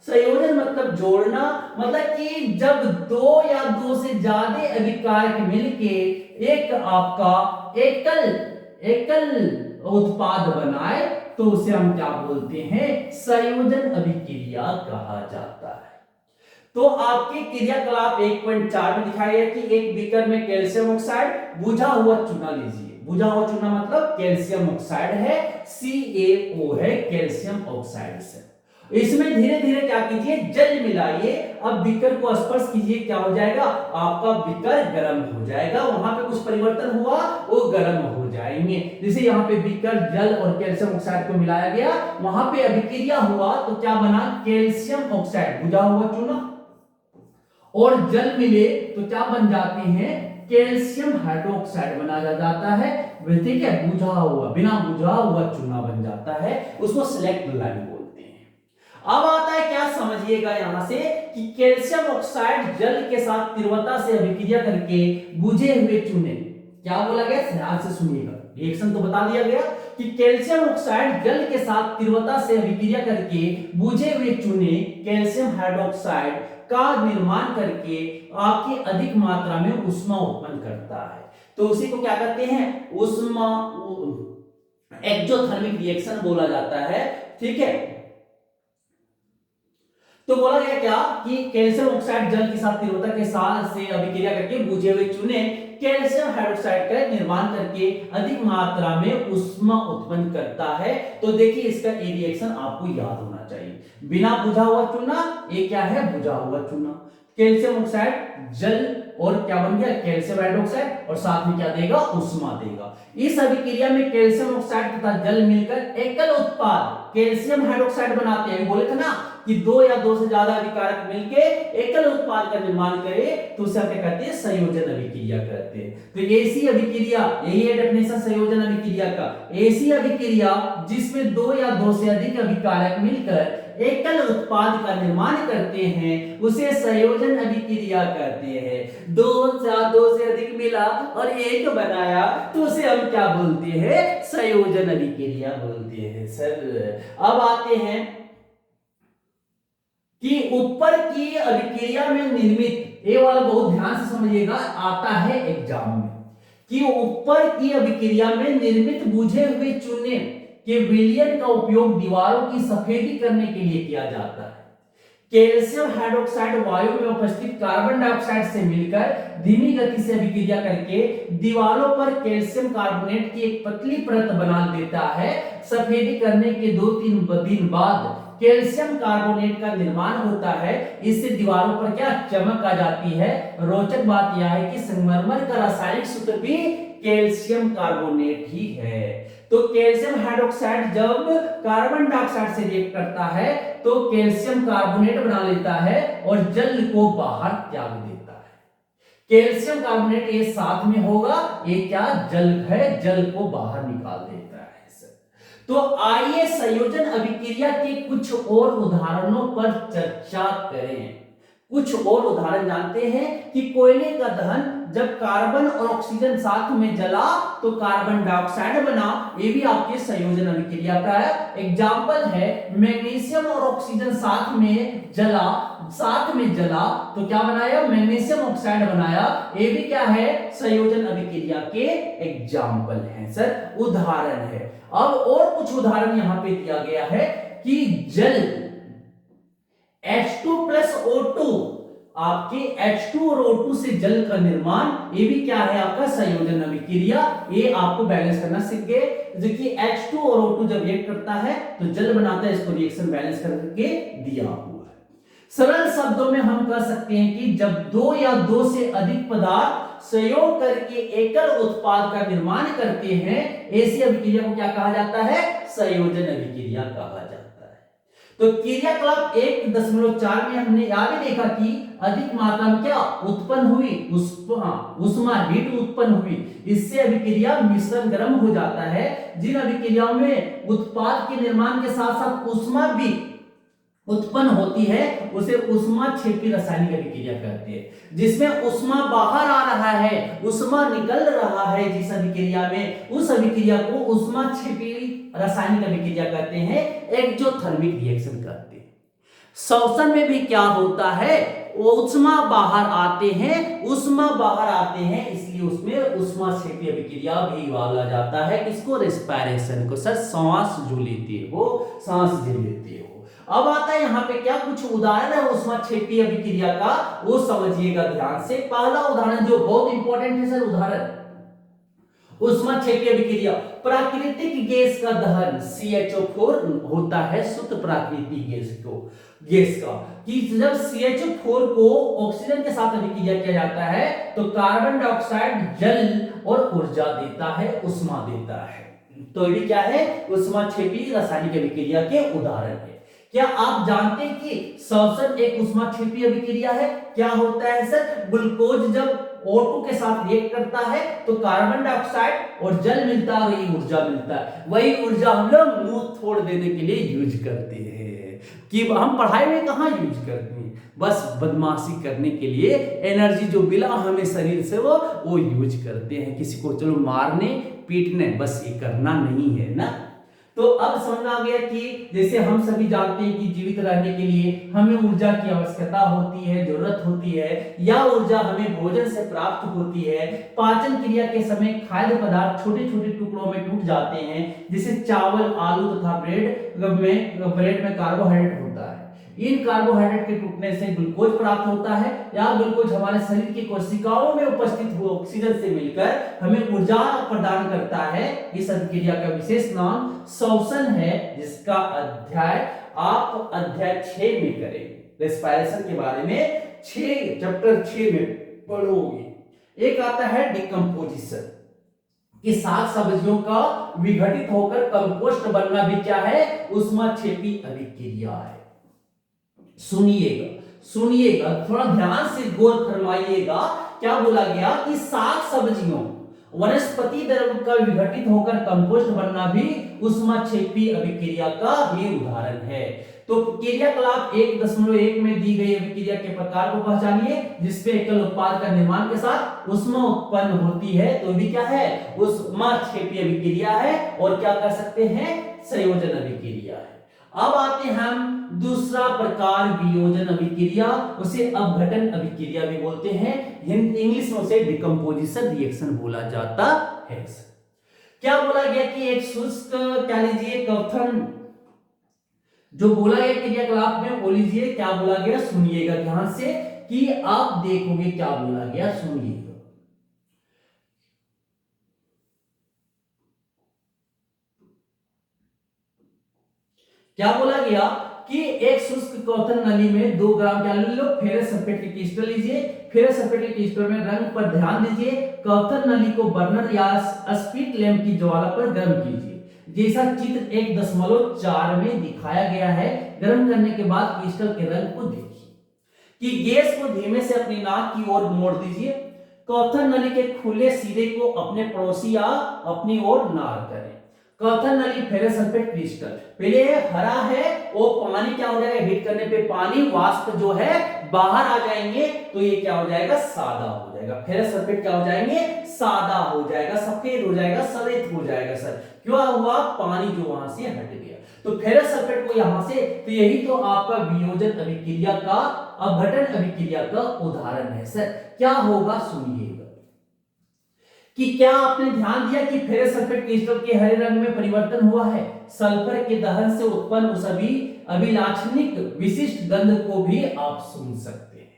संयोजन मतलब जोड़ना, मतलब कि जब 2 या 2 से ज्यादा अभिकारक मिलके एक आपका एकल उत्पाद बनाए तो उसे हम क्या बोलते हैं, संयोजन अभिक्रिया कहा जाता है। तो आपके क्रियाकलाप 1.4 में दिखाया गया कि एक बीकर में कैल्शियम ऑक्साइड बुझा हुआ चूना लीजिए। बुझा हुआ चूना मतलब कैल्शियम ऑक्साइड है, CaO है, कैल्शियम ऑक्साइड से। इसमें धीरे धीरे क्या कीजिए, जल मिलाइए। अब बीकर को स्पर्श कीजिए, क्या हो जाएगा, आपका बीकर गर्म हो जाएगा। वहां पे कुछ परिवर्तन हुआ, वो गर्म हो जाएंगे। जैसे यहाँ पे बीकर जल और कैल्शियम ऑक्साइड को मिलाया गया, वहां पे अभिक्रिया हुआ तो क्या बना, कैल्शियम ऑक्साइड, बुझा हुआ चूना और जल मिले तो क्या बन जाते हैं, कैल्शियम हाइड्रोक्साइड बना जाता है। ठीक है, बुझा हुआ, बिना बुझा हुआ चूना बन जाता है, उसको सिलेक्ट लाइन बोलते हैं। अब आता है क्या, समझिएगा यहां से कि कैल्शियम ऑक्साइड जल के साथ तीव्रता से अभिक्रिया करके बुझे हुए चूने, क्या बोला गया, ध्यान से सुनिएगा, रिएक्शन तो बता दिया गया कि कैल्शियम ऑक्साइड जल के साथ तीव्रता से अभिक्रिया करके बुझे हुए चूने कैल्शियम हाइड्रोक्साइड का निर्माण करके आपकी अधिक मात्रा में ऊष्मा उत्पन्न करता है। तो उसी को क्या कहते हैं, ऊष्मा एक्सोथर्मिक रिएक्शन बोला जाता है। ठीक है, तो बोला गया क्या कि कैल्शियम ऑक्साइड जल के साथ तिरोधक के साथ से अभिक्रिया करके बुझे हुए चूने कैल्शियम हाइड्रोक्साइड का निर्माण करके अधिक मात्रा में ऊष्मा उत्पन्न करता है। तो देखिए इसका ये रिएक्शन आपको याद होना चाहिए। बिना बुझा हुआ चूना, ये क्या है, बुझा हुआ चूना। कैल्शियम ऑक्साइड जल और क्या बन गया, कैल्शियम हाइड्रोक्साइड, और साथ में क्या देगा, ऊष्मा देगा। इस अभिक्रिया में कैल्शियम ऑक्साइड तथा जल मिलकर एकल उत्पाद कैल्शियम हाइड्रोक्साइड बनाते हैं। बोले थे ना कि दो या दो से ज्यादा अभिकारक मिलके एकल उत्पाद का निर्माण करे तो उसे क्या कहते हैं, संयोजन अभिक्रिया कहते हैं। तो ऐसी अभिक्रिया, यही है डेफिनेशन संयोजन अभिक्रिया का, ऐसी अभिक्रिया जिसमें दो या दो से अधिक अभिकारक मिलकर एकल उत्पाद का निर्माण करते हैं उसे संयोजन अभिक्रिया कहते हैं। दो से अधिक मिला और एक बनाया तो उसे हम क्या बोलते हैं, संयोजन अभिक्रिया बोलते हैं। सर अब आते हैं कि ऊपर की अभिक्रिया में निर्मित, ये वाला बहुत ध्यान से समझिएगा, आता है एग्जाम में, कि ऊपर की अभिक्रिया में निर्मित बुझे हुए चूने के विलयन का उपयोग दीवारों की सफेदी करने के लिए किया जाता है। कैल्शियम हाइड्रोक्साइड वायु में उपस्थित कार्बन डाइऑक्साइड से मिलकर धीमी गति से अभिक्रिया करके दीवारों पर कैल्शियम कार्बोनेट की एक पतली परत बना देता है। सफेदी करने के 2-3 दिन बाद कैल्शियम कार्बोनेट का निर्माण होता है। इससे दीवारों पर क्या चमक आ जाती है। रोचक बात यह है कि संगमरमर का रासायनिक सूत्र भी कैल्शियम कार्बोनेट ही है। तो कैल्शियम हाइड्रोक्साइड जब कार्बन डाइऑक्साइड से रिएक्ट करता है तो कैल्शियम कार्बोनेट बना लेता है और जल को बाहर त्याग देता है। कैल्शियम कार्बोनेट ये साथ में होगा, ये क्या जल है, जल को बाहर निकाल देता है। तो आइए संयोजन अभिक्रिया के कुछ और उदाहरणों पर चर्चा करें। कुछ और उदाहरण जानते हैं कि कोयले का दहन जब कार्बन और ऑक्सीजन साथ में जला तो कार्बन डाइऑक्साइड बना, ये भी आपके संयोजन अभिक्रिया का एग्जाम्पल है। मैग्नीशियम और ऑक्सीजन साथ में जला तो क्या बनाया, मैग्नीशियम ऑक्साइड बनाया, ये भी क्या है, संयोजन अभिक्रिया के एग्जाम्पल है सर, उदाहरण है। अब और कुछ उदाहरण यहां पे दिया गया है कि जल H2+O2, आपके H2 और O2 से जल का निर्माण, ये भी क्या है आपका संयोजन अभिक्रिया। ये आपको बैलेंस करना सीख गए। देखिए H2 और O2 जब रिएक्ट करता है तो जल बनाता है, इसको रिएक्शन बैलेंस करके दिया हुआ है। सरल शब्दों में हम कह सकते हैं कि जब दो या दो से अधिक पदार्थ संयोग करके एकल उत्पाद का निर्माण करते हैं, ऐसी अभिक्रिया को क्या कहा जाता है, संयोजन अभिक्रिया कहा जाता है। तो क्रियाकलाप 1.4 में हमने यह भी देखा कि अधिक मात्रा में क्या उत्पन्न हुई, उष्मा हीट उत्पन्न हुई। इससे अभिक्रिया मिश्रण गर्म हो जाता है। जिन अभिक्रियाओं में उत्पाद के निर्माण के साथ साथ उष्मा भी उत्पन्न होती है उसे ऊष्माक्षेपी रासायनिक अभिक्रिया कहते हैं। जिसमें उष्मा बाहर आ रहा है, उष्मा निकल रहा है जिस अभिक्रिया में, उस अभिक्रिया को ऊष्माक्षेपी रासायनिक अभिक्रिया कहते हैं, एक्सोथर्मिक रिएक्शन कहते हैं। श्वसन में भी क्या होता है, उष्मा बाहर आते हैं, इसलिए उसमें ऊष्माक्षेपी अभिक्रिया भी बोला जाता है। किसको, रेस्पिरेशन को। सर सांस जो लेते हो, अब आता है यहाँ पे क्या कुछ उदाहरण है ऊष्माक्षेपी अभिक्रिया का, वो समझिएगा ध्यान से। पहला उदाहरण जो बहुत इंपॉर्टेंट है सर, उदाहरण ऊष्माक्षेपी अभिक्रिया, प्राकृतिक गैस का दहन CH4 होता है शुद्ध प्राकृतिक गैस का, कि जब CH4 को ऑक्सीजन के साथ अभिक्रिया किया जाता है तो कार्बन डाइऑक्साइड जल और ऊर्जा देता है, उष्मा देता है। तो ये क्या है, ऊष्माक्षेपी रासायनिक अभिक्रिया के उदाहरण है। क्या आप जानते हैं कि श्वसन एक ऊष्माक्षेपी अभिक्रिया है? क्या होता है सर, ग्लूकोज जब O2 के साथ रिएक्ट करता है तो कार्बन डाइऑक्साइड और जल मिलता है और ये ऊर्जा मिलता है। वही ऊर्जा हम लोग मुंह तोड़ देने के लिए यूज करते हैं, कि हम पढ़ाई में कहाँ यूज करते हैं, बस बदमाशी करने के लिए एनर्जी जो मिला हमें शरीर से वो यूज करते हैं, किसी को चलो मारने पीटने, बस ये करना नहीं है ना। तो अब समझ आ गया कि जैसे हम सभी जानते हैं कि जीवित रहने के लिए हमें ऊर्जा की आवश्यकता होती है, जरूरत होती है, या ऊर्जा हमें भोजन से प्राप्त होती है। पाचन क्रिया के समय खाद्य पदार्थ छोटे छोटे टुकड़ों में टूट जाते हैं, जैसे चावल, आलू तथा ब्रेड में कार्बोहाइड्रेट होता है। इन कार्बोहाइड्रेट के टूटने से ग्लूकोज प्राप्त होता है, या ग्लूकोज हमारे शरीर की कोशिकाओं में उपस्थित हुए ऑक्सीजन से मिलकर हमें ऊर्जा प्रदान करता है। इस अभिक्रिया का विशेष नाम श्वसन है, जिसका अध्याय आप अध्याय 6 में करेंगे। रेस्पिरेशन के बारे में चैप्टर 6 में पढ़ोगे। एक आता है डिकम्पोजिशन, कि साग सब्जियों का विघटित होकर कंपोस्ट बनना भी क्या है, ऊष्माक्षेपी अभिक्रिया है। सुनिएगा थोड़ा ध्यान से गौर फरमाइएगा। क्या बोला गया कि साग सब्जियों वनस्पति द्रव्य का विघटित होकर कंपोस्ट बनना भी ऊष्माक्षेपी अभिक्रिया का ही उदाहरण है। तो क्रियाकलाप 1.1 में दी गई अभिक्रिया के प्रकार को पहचानिए, जिसपे एकल उत्पाद का निर्माण के साथ ऊष्मा उत्पन्न होती है, तो भी क्या है, ऊष्माक्षेपी अभिक्रिया है। और क्या कर सकते हैं, संयोजन अभिक्रिया है। अब आते हैं हम दूसरा प्रकार वियोजन अभिक्रिया, उसे अपघटन अभिक्रिया भी बोलते हैं। इंग्लिश में उसे डिकम्पोजिशन रिएक्शन बोला जाता है। क्या बोला गया कि एक शुष्क, क्या लीजिए, क्वथन जो बोला गया क्रियाकलाप में, वो लीजिए क्या बोला गया, सुनिएगा ध्यान से कि आप देखोगे क्या बोला गया, सुनिएगा। क्या बोला गया कि एक शुष्क क्वथन नली में 2 ग्राम क्या लो, फेरस सल्फेट के क्रिस्टल लीजिए। फेरस सल्फेट के क्रिस्टल में रंग पर ध्यान दीजिए। क्वथन नली को बर्नर या स्पीट लैंप की ज्वाला पर गर्म कीजिए, जैसा चित्र 1.4 में दिखाया गया है। गर्म करने के बाद क्रिस्टल के रंग को देखिए कि गैस को धीमे से अपनी नाक की ओर मोड़ दीजिए। क्वथन नली के खुले सिरे को अपने पड़ोसी या अपनी ओर नार करें। क्वथन नली फेरस सल्फेट क्रिस्टल, पहले हरा है, वो पानी क्या हो जाएगा, हीट करने पे पानी वाष्प जो है बाहर आ जाएंगे, तो ये क्या हो जाएगा, सादा हो जाएगा। फेरस सल्फेट क्या हो जाएंगे, सादा हो जाएगा, सफेद हो जाएगा, सलेत हो जाएगा। सर क्यों हुआ, पानी जो वहां से हट गया, तो फेरस सल्फेट को यहां से, तो यही तो आपका वियोजन अभिक्रिया का, अपघटन अभिक्रिया का उदाहरण है। सर क्या होगा, सुनिएगा कि क्या आपने ध्यान दिया कि फेरस सल्फेट क्रिस्टल के हरे रंग में परिवर्तन हुआ है। सल्फर के दहन से उत्पन्न उस अभिलाक्षणिक विशिष्ट गंध को भी आप सुन सकते हैं।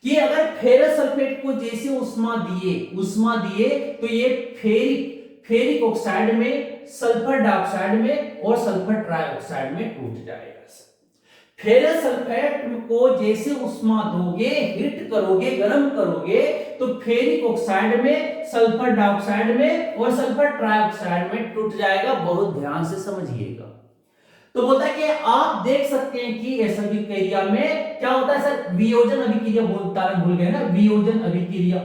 कि अगर फेरस सल्फेट को जैसे उष्मा दिए तो ये फेरिक ऑक्साइड में, सल्फर डाइऑक्साइड में और सल्फर ट्राइऑक्साइड में टूट जाएगा। फेरस सल्फेट को जैसे उष्मा दोगे, हीट करोगे, गर्म करोगे, तो फेरिक ऑक्साइड में, सल्फर डाइऑक्साइड में और सल्फर ट्राइऑक्साइड में टूट जाएगा। बहुत ध्यान से समझिएगा। तो बोलता है कि आप देख सकते हैं कि इस अभिक्रिया में क्या होता है। सर वियोजन अभिक्रिया भूल गए ना, वियोजन अभिक्रिया,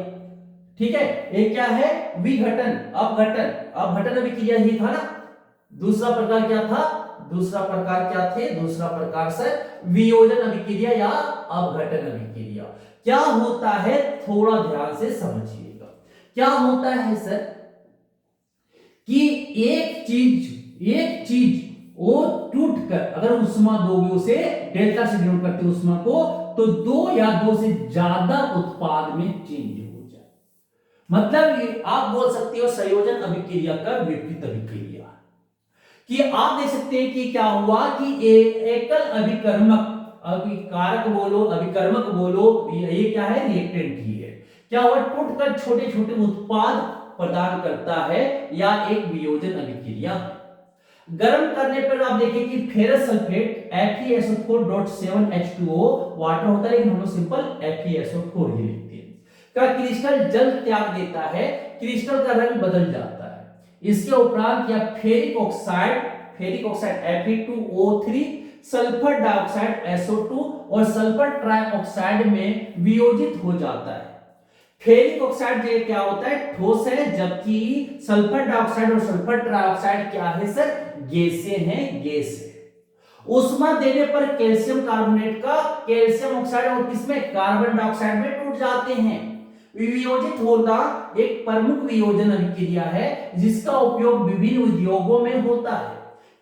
ठीक है। एक क्या है, विघटन, अपघटन अभिक्रिया ही था ना। दूसरा प्रकार क्या था, दूसरा प्रकार सर वियोजन अभिक्रिया या अपघटन अभिक्रिया। क्या होता है, थोड़ा ध्यान से समझिएगा। क्या होता है सर कि एक चीज वो टूट कर, अगर उष्मा दोगे, उसे डेल्टा से डिनोट करते हैं उष्मा को, तो 2 या 2 से ज्यादा उत्पाद में चेंज हो जाए। मतलब आप बोल सकते हो संयोजन अभिक्रिया का विपरीत अभिक्रिया, कि आप देख सकते हैं कि क्या हुआ कि एकल अभिकर्मक, अभिकर्मक बोलो, ये क्या है, रिएक्टेंट ही है। क्या हुआ, टूटकर छोटे छोटे उत्पाद प्रदान करता है, या एक वियोजन अभिक्रिया। गर्म करने पर आप देखिए कि फेरस सल्फेट FeSO4.7H2O वाटर होता है, लेकिन हम लोग सिंपल FeSO4 ही लिखते हैं, का क्रिस्टल जल त्याग देता है, क्रिस्टल का रंग बदल जाता है। इसके उपरांत या ferric oxide Fe2O3, sulphur dioxide SO2 और सल्फर ट्राइऑक्साइड में वियोजित हो जाता है। फेरिक ऑक्साइड ये क्या होता है, ठोस है, जबकि सल्फर डाइऑक्साइड और सल्फर ट्राइऑक्साइड क्या है सर, गैसें हैं, गैस है। उष्मा देने पर कैल्शियम कार्बोनेट का कैल्शियम ऑक्साइड और किसमें, कार्बन डाइऑक्साइड में टूट जाते हैं। वियोजित होना एक प्रमुख वियोजन अभिक्रिया है, जिसका उपयोग विभिन्न उद्योगों में होता है।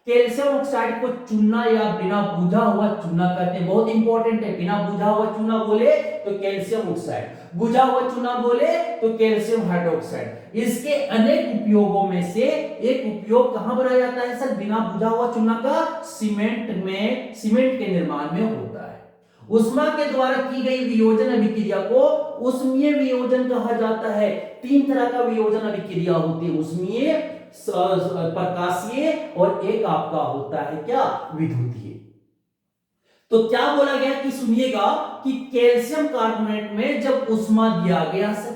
कैल्शियम ऑक्साइड को चूना या बिना बुझा हुआ चूना कहते हैं, बहुत इंपॉर्टेंट है। बिना बुझा हुआ चूना बोले तो कैल्शियम ऑक्साइड, बुझा हुआ चूना बोले तो कैल्शियम हाइड्रोक्साइड। इसके अनेक उपयोगों में से एक उपयोग कहां बनाया जाता है सर? बिना बुझा हुआ चूना का सीमेंट के निर्माण में होता है। उष्मा के द्वारा की गई वियोजन अभिक्रिया को उष्मीय वियोजन कहा जाता है। तीन तरह का वियोजन अभिक्रिया होती है, उष्मीय, प्रकाशीय और एक आपका होता है क्या? विद्युतीय। तो क्या बोला गया कि सुनिएगा कि कैल्शियम कार्बोनेट में जब उष्मा दिया गया सर,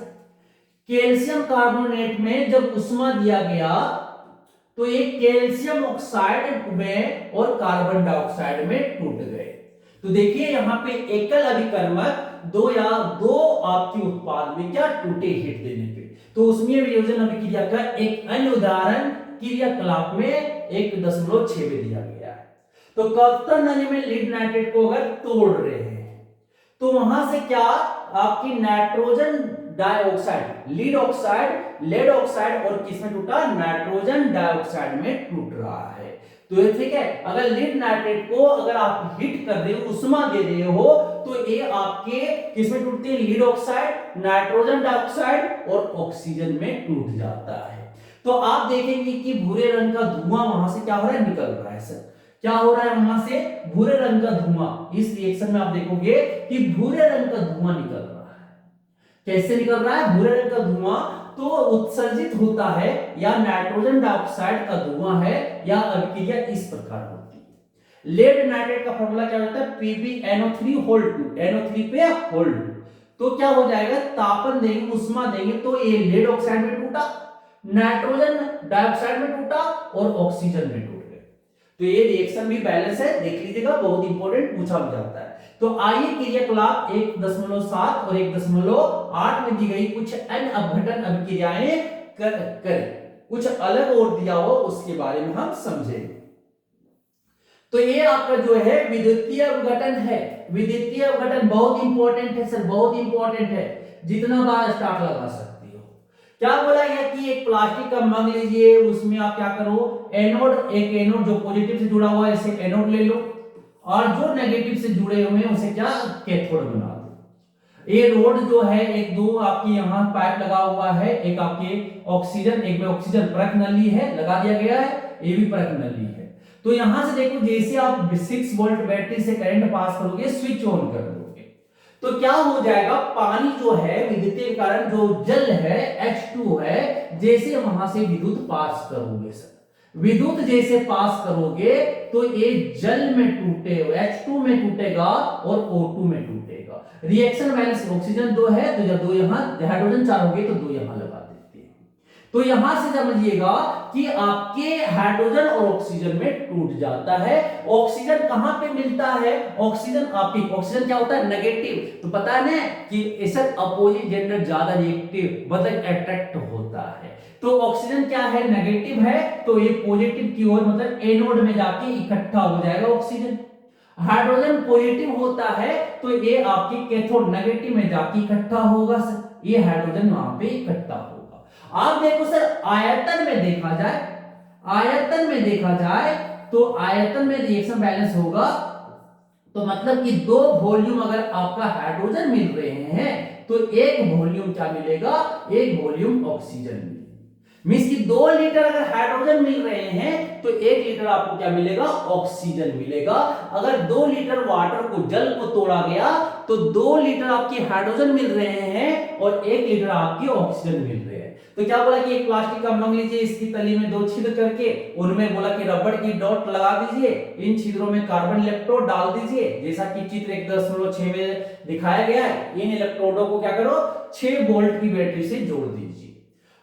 कैल्शियम कार्बोनेट में जब उष्मा दिया गया तो एक कैल्शियम ऑक्साइड में और कार्बन डाइऑक्साइड में टूट गए। तो देखिए यहां पे एकल अभिकर्मक दो या दो आपके उत्पाद में क्या टूटे हीट देने पे। तो उसमें वियोजन अभिक्रिया का एक अन्य उदाहरण क्रियाकलाप में 1.6 में दिया गया है। तो कप्तर नली में लीड नाइट्रेट को अगर तोड़ रहे हैं तो वहां से क्या आपकी nitrogen dioxide, lead oxide, lead oxide और किसमें टूटा? नाइट्रोजन डाइऑक्साइड में टूट रहा है। तो ये ठीक है, अगर लीड नाइट्रेट को अगर आप हीट कर रहे हो, उष्मा दे रहे हो, तो ये आपके किसमें टूटते हैं? लीड ऑक्साइड, नाइट्रोजन डाइऑक्साइड और ऑक्सीजन में टूट जाता है। तो आप देखेंगे कि भूरे रंग का धुआं वहां से क्या हो रहा है? निकल रहा है सर। क्या हो रहा है वहां से? भूरे रंग का धुआं। इस रिएक्शन में आप देखोगे कि भूरे रंग का धुआं निकल रहा है। कैसे निकल रहा है? भूरे रंग का धुआं तो उत्सर्जित होता है या नाइट्रोजन डाइऑक्साइड का धुआं है या अभिक्रिया इस प्रकार होती है। लेड नाइट्रेट का फॉर्मूला क्या होता है? PbNO3 होल्ड 2, NO3 पे होल्ड 2। तो क्या हो जाएगा? तापन देंगे, उष्मा देंगे तो ये लेड ऑक्साइड में टूटा, नाइट्रोजन डाइऑक्साइड में टूटा और ऑक्सीजन में टूट गए। तो ये रिएक्शन भी बैलेंस है, देख लीजिएगा, बहुत इंपॉर्टेंट पूछा भी जाता है। तो आइए क्रियाकलाप 1.7 और 1.8 में दी गई कुछ अन्य अपघटन अभिक्रियाएं करें। कुछ अलग और दिया हो उसके बारे में हम समझेंगे। तो ये आपका जो है विद्युतीय अपघटन है। विद्युतीय अपघटन बहुत इंपॉर्टेंट है सर, बहुत इंपॉर्टेंट है, जितना बार स्टार्ट लगा सकती हो। क्या बोला गया कि एक प्लास्टिक का मग लीजिए, उसमें आप क्या करो? एनोड, एक एनोड जो पॉजिटिव से जुड़ा हुआ है इसे एनोड ले लो और जो नेगेटिव से जुड़े हुए हैं उसे क्या? कैथोड बना दो। ये रोड जो है एक दो आपकी यहाँ पाइप लगा हुआ है, एक आपके ऑक्सीजन, एक में ऑक्सीजन परख नली है लगा दिया गया है, ये भी परख नली है। तो यहां से देखो जैसे आप 6 वोल्ट बैटरी से करंट पास करोगे, स्विच ऑन कर दोगे तो क्या हो जाएगा? पानी जो है विद्युतीय कारण जो जल है H2 है, जैसे वहां से विद्युत पास करोगे सर, विद्युत जैसे पास करोगे तो ये जल में टूटे, H2 में टूटेगा और O2 में टूटेगा। रिएक्शन बैलेंस ऑक्सीजन 2 है तो जब 2 यहां, हाइड्रोजन 4 हो गए तो 2 यहां लगा देते हैं। तो यहां से समझिएगा कि आपके हाइड्रोजन और ऑक्सीजन में टूट जाता है। ऑक्सीजन कहां पे मिलता है? ऑक्सीजन आपकी, ऑक्सीजन क्या होता है? नेगेटिव। तो पता है ना कि ऐसा अपोजिट जेंडर ज्यादा रिएक्टिव मतलब अट्रैक्ट होता है। तो ऑक्सीजन क्या है? नेगेटिव है, तो ये पॉजिटिव की ओर मतलब एनोड में जाके इकट्ठा हो जाएगा ऑक्सीजन। हाइड्रोजन पॉजिटिव होता है तो ये आपकी कैथोड नेगेटिव में जाके इकट्ठा होगा सर, ये हाइड्रोजन वहां पे इकट्ठा होगा। आप देखो सर आयतन में देखा जाए, आयतन में देखा जाए तो आयतन में रिएक्शन बैलेंस होगा। तो मतलब कि दो वॉल्यूम अगर आपका हाइड्रोजन मिल रहे हैं तो एक वॉल्यूम क्या मिलेगा? एक वॉल्यूम ऑक्सीजन मिलेगा। मींस कि 2 लीटर अगर हाइड्रोजन मिल रहे हैं तो 1 लीटर आपको क्या मिलेगा? ऑक्सीजन मिलेगा। अगर 2 लीटर वाटर को, जल को तोड़ा गया तो 2 लीटर आपके हाइड्रोजन मिल रहे हैं और 1 लीटर आपकी ऑक्सीजन मिल रहे हैं। तो क्या बोला कि एक प्लास्टिक का मग लीजिए, इसकी तली में 2 छिद्र करके उनमें बोला कि रबड़ की डॉट लगा दीजिए, इन छिद्रों में कार्बन इलेक्ट्रोड डाल दीजिए, जैसा कि चित्र 1.6 में दिखाया गया है। इन इलेक्ट्रोडों को क्या करो? 6 वोल्ट की बैटरी से जोड़ दीजिए।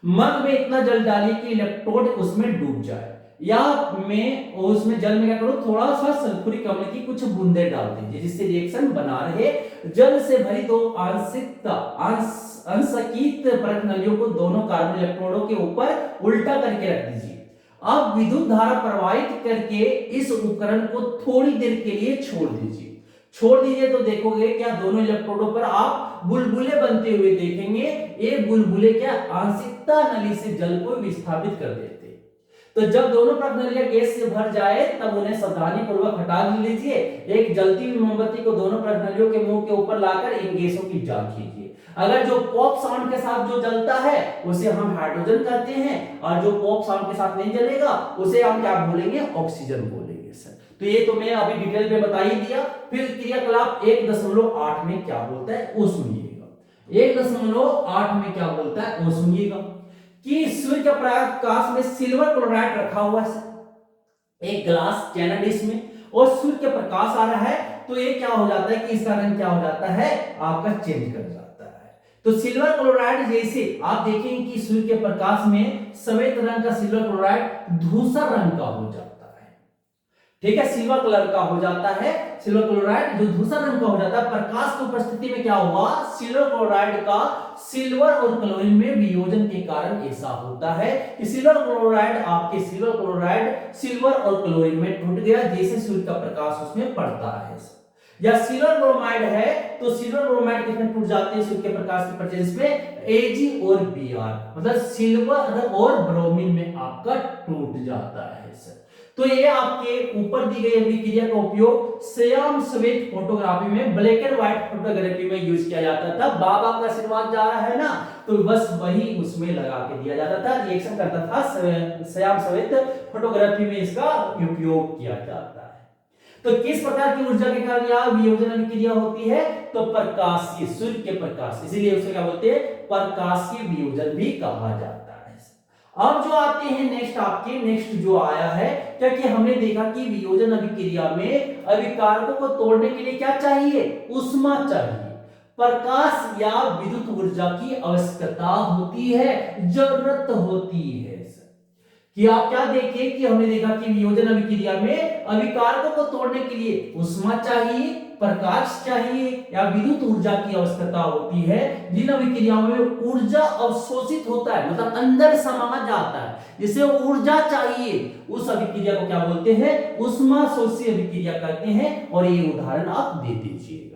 मग में इतना जल डालिए कि इलेक्ट्रोड उसमें डूब जाए, या में उसमें जल में क्या करो? थोड़ा सा सल्फ्यूरिक अम्ल की कुछ बूंदे डाल दीजिए जिससे रिएक्शन बना रहे। जल से भरी 2 अंशकीत परख नलियों को दोनों कार्बन इलेक्ट्रोडों के ऊपर उल्टा करके रख दीजिए। अब विद्युत धारा प्रवाहित करके इस उपकरण को थोड़ी देर के लिए छोड़ दीजिए। छोड़ दीजिए तो देखोगे क्या दोनों इलेक्ट्रोडों पर आप बुलबुले बनते हुए देखेंगे। ये बुलबुले क्या? आंशिकता नली से जल को विस्थापित कर देते। तो जब दोनों प्रश्नलियां गैस से भर जाए तब उन्हें सावधानी पूर्वक हटा लीजिए। एक जलती हुई मोमबत्ती को दोनों प्रश्नलियों के मुंह के ऊपर लाकर इन गैसों की जांच कीजिए। अगर जो पॉप साउंड के साथ जो जलता है उसे हम हाइड्रोजन कहते हैं, और जो पॉप साउंड के साथ नहीं जलेगा उसे हम क्या बोलेंगे, ऑक्सीजन बोलेंगे सर। तो ये तो मैं अभी डिटेल में बता ही दिया। फिर क्रियाकलाप 1.8 में क्या बोलता है वो सुनिएगा। 1.8 में क्या बोलता है वो सुनिएगा कि सूर्य के प्रकाश में सिल्वर क्लोराइड रखा हुआ है एक ग्लास चैना डिश में, और सूर्य के प्रकाश आ रहा है तो ये क्या हो जाता है कि इसका रंग क्या हो जाता है, आपका चेंज कर जाता है। तो सिल्वर क्लोराइड जैसे आप देखेंगे कि सूर्य के प्रकाश में सफेद रंग का सिल्वर क्लोराइड धूसर रंग का हो जाता है, ठीक है, सिल्वर कलर का हो जाता है। सिल्वर क्लोराइड जो धूसर रंग का हो जाता है, प्रकाश की उपस्थिति में क्या हुआ, सिल्वर क्लोराइड का सिल्वर और क्लोरीन में वियोजन के कारण ऐसा होता है कि सिल्वर क्लोराइड सिल्वर और क्लोरीन में टूट गया जैसे सूर्य का प्रकाश उसमें पड़ता है। या सिल्वर ब्रोमाइड है तो सिल्वर ब्रोमाइड किसमें टूट जाते हैं, सूर्य के प्रकाश की प्रेजेंस में Ag और Br, मतलब सिल्वर और ब्रोमीन में आपका टूट जाता है सर। तो ये आपके ऊपर दी गई अभिक्रिया का उपयोग श्याम श्वेत फोटोग्राफी में, ब्लैक एंड व्हाइट फोटोग्राफी में यूज किया जाता था। बाबा का आशीर्वाद जा रहा है ना, तो बस वही उसमें लगा के दिया जाता था, रिएक्शन करता था, श्याम श्वेत फोटोग्राफी में इसका उपयोग किया जाता है। तो किस प्रकार की ऊर्जा के कारण यह वियोजन अभिक्रिया होती है, तो प्रकाशीय, सूर्य के प्रकाश, इसीलिए उसे क्या बोलते हैं, प्रकाशीय वियोजन भी कहा जाता है। अब जो आते हैं नेक्स्ट जो आया है क्या कि हमने देखा कि वियोजन अभिक्रिया में अभिकारकों को तोड़ने के लिए क्या चाहिए, ऊष्मा चाहिए, प्रकाश या विद्युत ऊर्जा की आवश्यकता होती है, जरूरत होती है कि आप क्या देखिए कि हमने देखा कि वियोजन अभिक्रिया में अभिकारकों को तोड़ने के लिए ऊष्मा चाहिए, प्रकाश चाहिए या विद्युत ऊर्जा की आवश्यकता होती है। जिन अभिक्रियाओं में ऊर्जा अवशोषित होता है, मतलब अंदर समा जाता है, जिसे ऊर्जा चाहिए, उस अभिक्रिया को क्या बोलते हैं, ऊष्माशोषी अभिक्रिया कहते हैं। और ये उदाहरण आप दे दीजिएगा।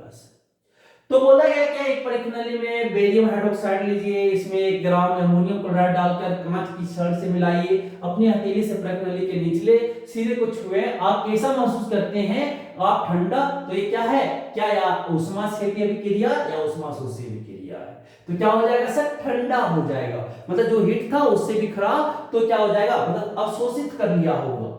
तो बोला गया क्या, एक प्रश्नावली में बेरियम हाइड्रोक्साइड लीजिए, इसमें 1 ग्राम अमोनियम क्लोराइड डालकर कांच की छड़ से मिलाइए, अपनी हथेली से प्रश्नावली के निचले सिरे को छुए, आप कैसा महसूस करते हैं, आप ठंडा, तो ये क्या है, क्या या ऊष्माक्षेपी अभिक्रिया या ऊष्माशोषी अभिक्रिया है, तो क्या हो जाएगा सर, ठंडा हो जाएगा, मतलब जो हीट था उससे भी खराब, तो क्या हो जाएगा, मतलब अवशोषित कर लिया होगा,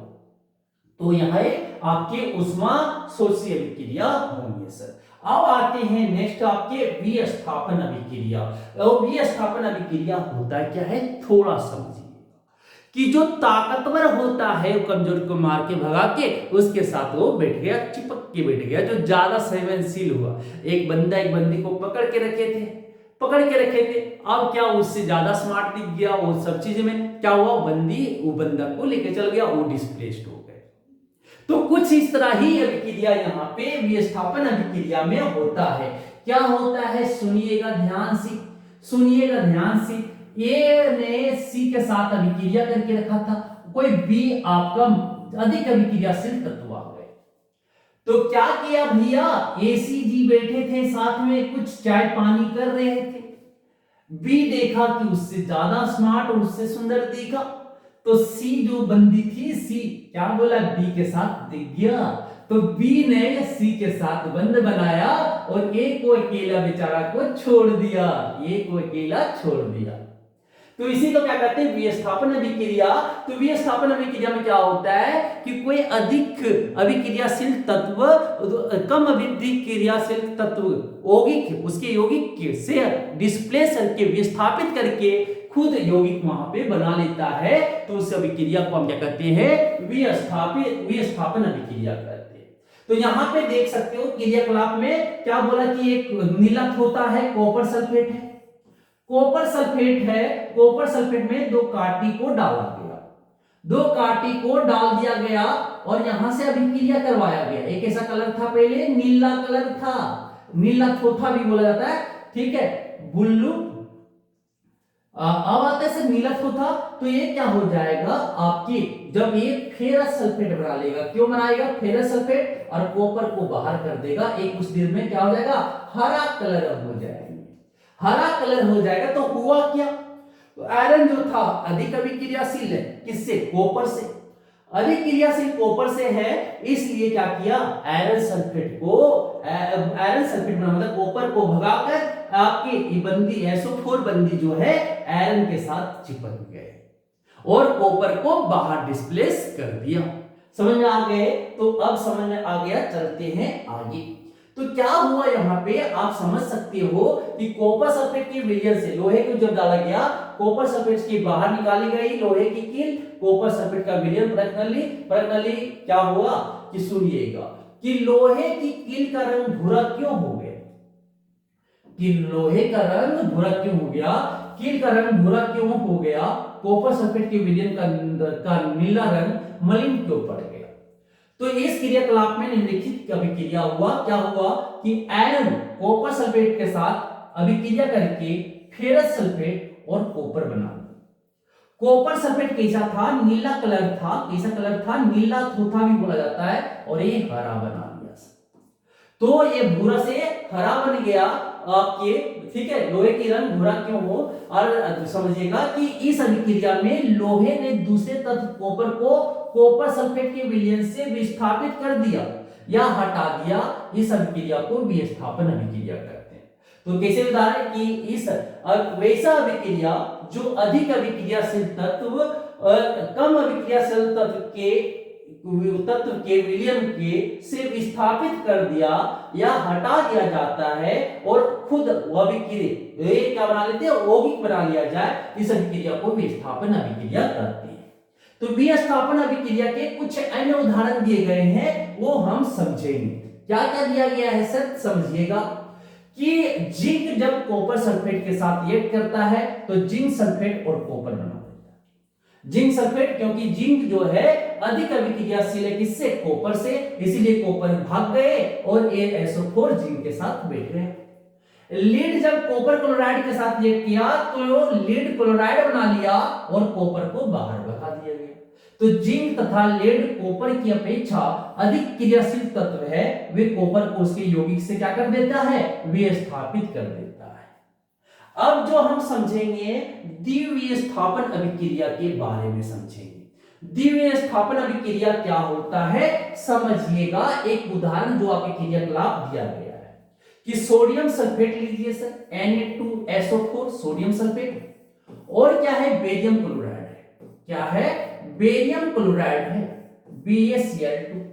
तो यहाँ आपके ऊष्माशोषी अभिक्रिया होंगे सर। अब आते हैं नेक्स्ट आपके विस्थापन अभिक्रिया। और विस्थापन अभिक्रिया होता क्या है, थोड़ा समझिएगा कि जो ताकतवर होता है वो कमजोर को मार के भगा के उसके साथ वो बैठ गया, चिपक के बैठ गया, जो ज्यादा संवेदनशील हुआ। एक बंदा एक बंदी को पकड़ के रखे थे, अब क्या उससे ज्यादा स्मार्ट दिख गया, वो सब चीज में क्या हुआ, बंदी वो बंदा को लेके चल गया, वो डिस्प्लेस्ड हो गया। तो कुछ इस तरह ही अभिक्रिया यहाँ पे विस्थापन अभिक्रिया में होता है। क्या होता है, सुनिएगा ध्यान से। ए ने सी के साथ अभिक्रिया करके रखा था, कोई बी आपका अधिक अभिक्रियाशील तत्व आ गए, तो क्या किया भैया, एसीजी बैठे थे साथ में, कुछ चाय पानी कर रहे थे, बी देखा कि उससे ज्यादा स्मार्ट और उससे सुंदर दिखा, तो सी जो बंदी थी, सी क्या बोला, बी के साथ दिख गया, तो बी ने सी के साथ बंद बनाया और ए को अकेला बेचारा को छोड़ दिया, तो इसी को क्या कहते हैं, विस्थापन अभिक्रिया। तो विस्थापन अभिक्रिया में क्या होता है कि कोई अधिक अभिक्रियाशील तत्व कम अभिक्रियाशील तत्व यौगिक उसके यौगिक से डिस्प्लेस करके, विस्थापित करके खुद यौगिक वहां पे बना लेता है, तो उस अभिक्रिया को हम क्या कहते हैं, विस्थापन अभिक्रिया कहते हैं। तो यहाँ पे देख सकते हो क्रियाकलाप में क्या बोला कि एक नीलक होता है, कॉपर सल्फेट है, कॉपर सल्फेट में 2 काटी को डाला गया, 2 काटी को डाल दिया गया और यहां से अभिक्रिया करवाया गया। एक ऐसा कलर था पहले, नीला कलर था, नीला थोथा भी बोला जाता है, ठीक है, बुल्लू। अब आता है सर नीला थोथा, तो ये क्या हो जाएगा आपकी, जब ये फेरस सल्फेट बना लेगा, क्यों बनाएगा, फेरस सल्फेट, और कॉपर को बाहर कर देगा, एक कुछ देर में क्या हो जाएगा, हरा कलर हो जाएगा। तो हुआ क्या, तो आयरन जो था अधिक अभिक्रियाशील है, किससे? कॉपर से। अधिक क्रियाशील कॉपर से है, इसलिए क्या किया? आयरन सल्फेट बना, मतलब कॉपर को भगाकर आपकी ये बंदी SO4 बंदी जो है आयरन के साथ चिपक गए और कॉपर को बाहर डिस्प्लेस कर दिया। समझ में आ गए? तो अब समझ में आ गया, चलते हैं आगे। तो क्या हुआ यहाँ पे आप समझ सकते हो कि कॉपर सल्फेट के विलयन से लोहे को जब डाला गया, कॉपर सल्फेट की बाहर निकाली गई लोहे की कील, कॉपर सल्फेट का विलयन प्रज्ञली क्या हुआ कि सुनिएगा कि लोहे की कील का रंग भूरा क्यों हो गया? कि लोहे का रंग भूरा क्यों हो गया? कील का रंग भूरा क्यों हो गया? कॉपर सल्फेट के विलयन का नीला रंग मलिन क्यों पड़ गया? तो इस क्रियाकलाप में निम्नलिखित अभिक्रिया हुआ। क्या हुआ कि आयरन कॉपर सल्फेट के साथ अभिक्रिया करके फेरस सल्फेट और कॉपर बना दिया। कॉपर सल्फेट कैसा था? नीला कलर था। कैसा कलर था? नीला थोथा भी बोला जाता है, और ये हरा बना दिया। तो ये भूरा से हरा बन गया आपके, ठीक है। लोहे की रंग भूरा क्यों हो? और समझिएगा कि इस अभिक्रिया में लोहे ने दूसरे तत्व कॉपर को कॉपर सल्फेट के विलयन से विस्थापित कर दिया या हटा दिया। इस अभिक्रिया को विस्थापन अभिक्रिया कहते हैं। तो कैसे बता रहे कि इस वैसा अभिक्रिया जो अधिक अभिक्रियाशील तत्व कम अभिक्रियाशील तत्व के विलयन के से विस्थापित कर दिया या हटा दिया जाता है और खुद अभिक्रिया क्या बना लेते हैं? यौगिक बना लिया जाए। इस अभिक्रिया को विस्थापन अभिक्रिया कहते हैं। तो विस्थापन अभिक्रिया के कुछ अन्य उदाहरण दिए गए हैं, वो हम समझेंगे। क्या क्या दिया गया है सर? समझिएगा कि जिंक जब कॉपर सल्फेट के साथ रिएक्ट करता है तो जिंक सल्फेट और कॉपर बना देता है। जिंक सल्फेट, क्योंकि जिंक जो है अधिक अभिक्रियाशील है, किससे? कॉपर से, इसीलिए कॉपर भाग गए और SO4 जिंक के साथ बैठ गए। लीड जब कॉपर क्लोराइड के साथ रिएक्ट किया तो लीड क्लोराइड बना लिया और कॉपर को बाहर भगा दिया गया। तो जिंक तथा लीड कॉपर की अपेक्षा अधिक क्रियाशील तत्व है, वे कॉपर को उसके यौगिक से क्या कर देता है? विस्थापित कर देता है। अब जो हम समझेंगे द्विविस्थापन अभिक्रिया के बारे में समझेंगे। द्विविस्थापन अभिक्रिया क्या होता है समझिएगा। एक उदाहरण जो आपके क्रियाकलाप दिया गया है कि सोडियम सल्फेट लीजिए सर, Na2SO4 सोडियम सल्फेट, और क्या है? बेरियम क्लोराइड है। क्या है? बेरियम क्लोराइड है, BaCl2।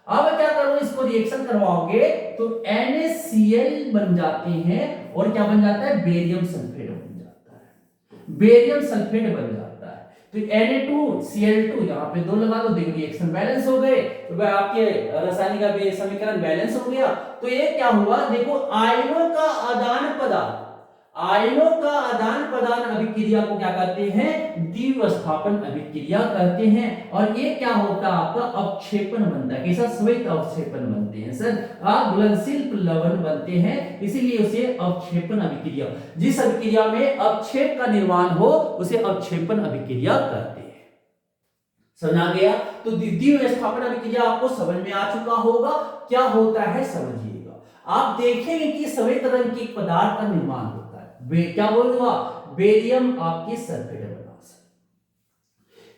अब क्या करो, इसको रिएक्शन करवाओगे तो NaCl बन जाते हैं और क्या बन जाता है? बेरियम सल्फेट बन जाता है। बेरियम सल्फेट बन जाता है। तो Na2Cl2 यहाँ पे 2 लगा दो, देखो रिएक्शन बैलेंस हो गए, तो आपके रासायनिक समीकरण बैलेंस हो गया। तो ये क्या हुआ? देखो आयनों का आदान प्रदान, आयनों का आदान प्रदान अभिक्रिया को क्या कहते हैं? द्विविस्थापन अभिक्रिया कहते हैं। और ये क्या होता है? आपका अवक्षेपण बनता है। कैसा? श्वेत अवक्षेपण बनते हैं सर, घुलनशील लवण बनते हैं, इसीलिए उसे अवक्षेपण अभिक्रिया, जिस अभिक्रिया में अवक्षेप का निर्माण हो उसे अवक्षेपण अभिक्रिया कहते हैं। समझ आ गया? तो द्विविस्थापन अभिक्रिया आपको समझ में आ चुका होगा। क्या होता है समझिएगा। आप देखेंगे कि सफेद रंग की पदार्थ का निर्माण होता है, क्या बोलूंगा? बेरियम आपकी सल्फेट बना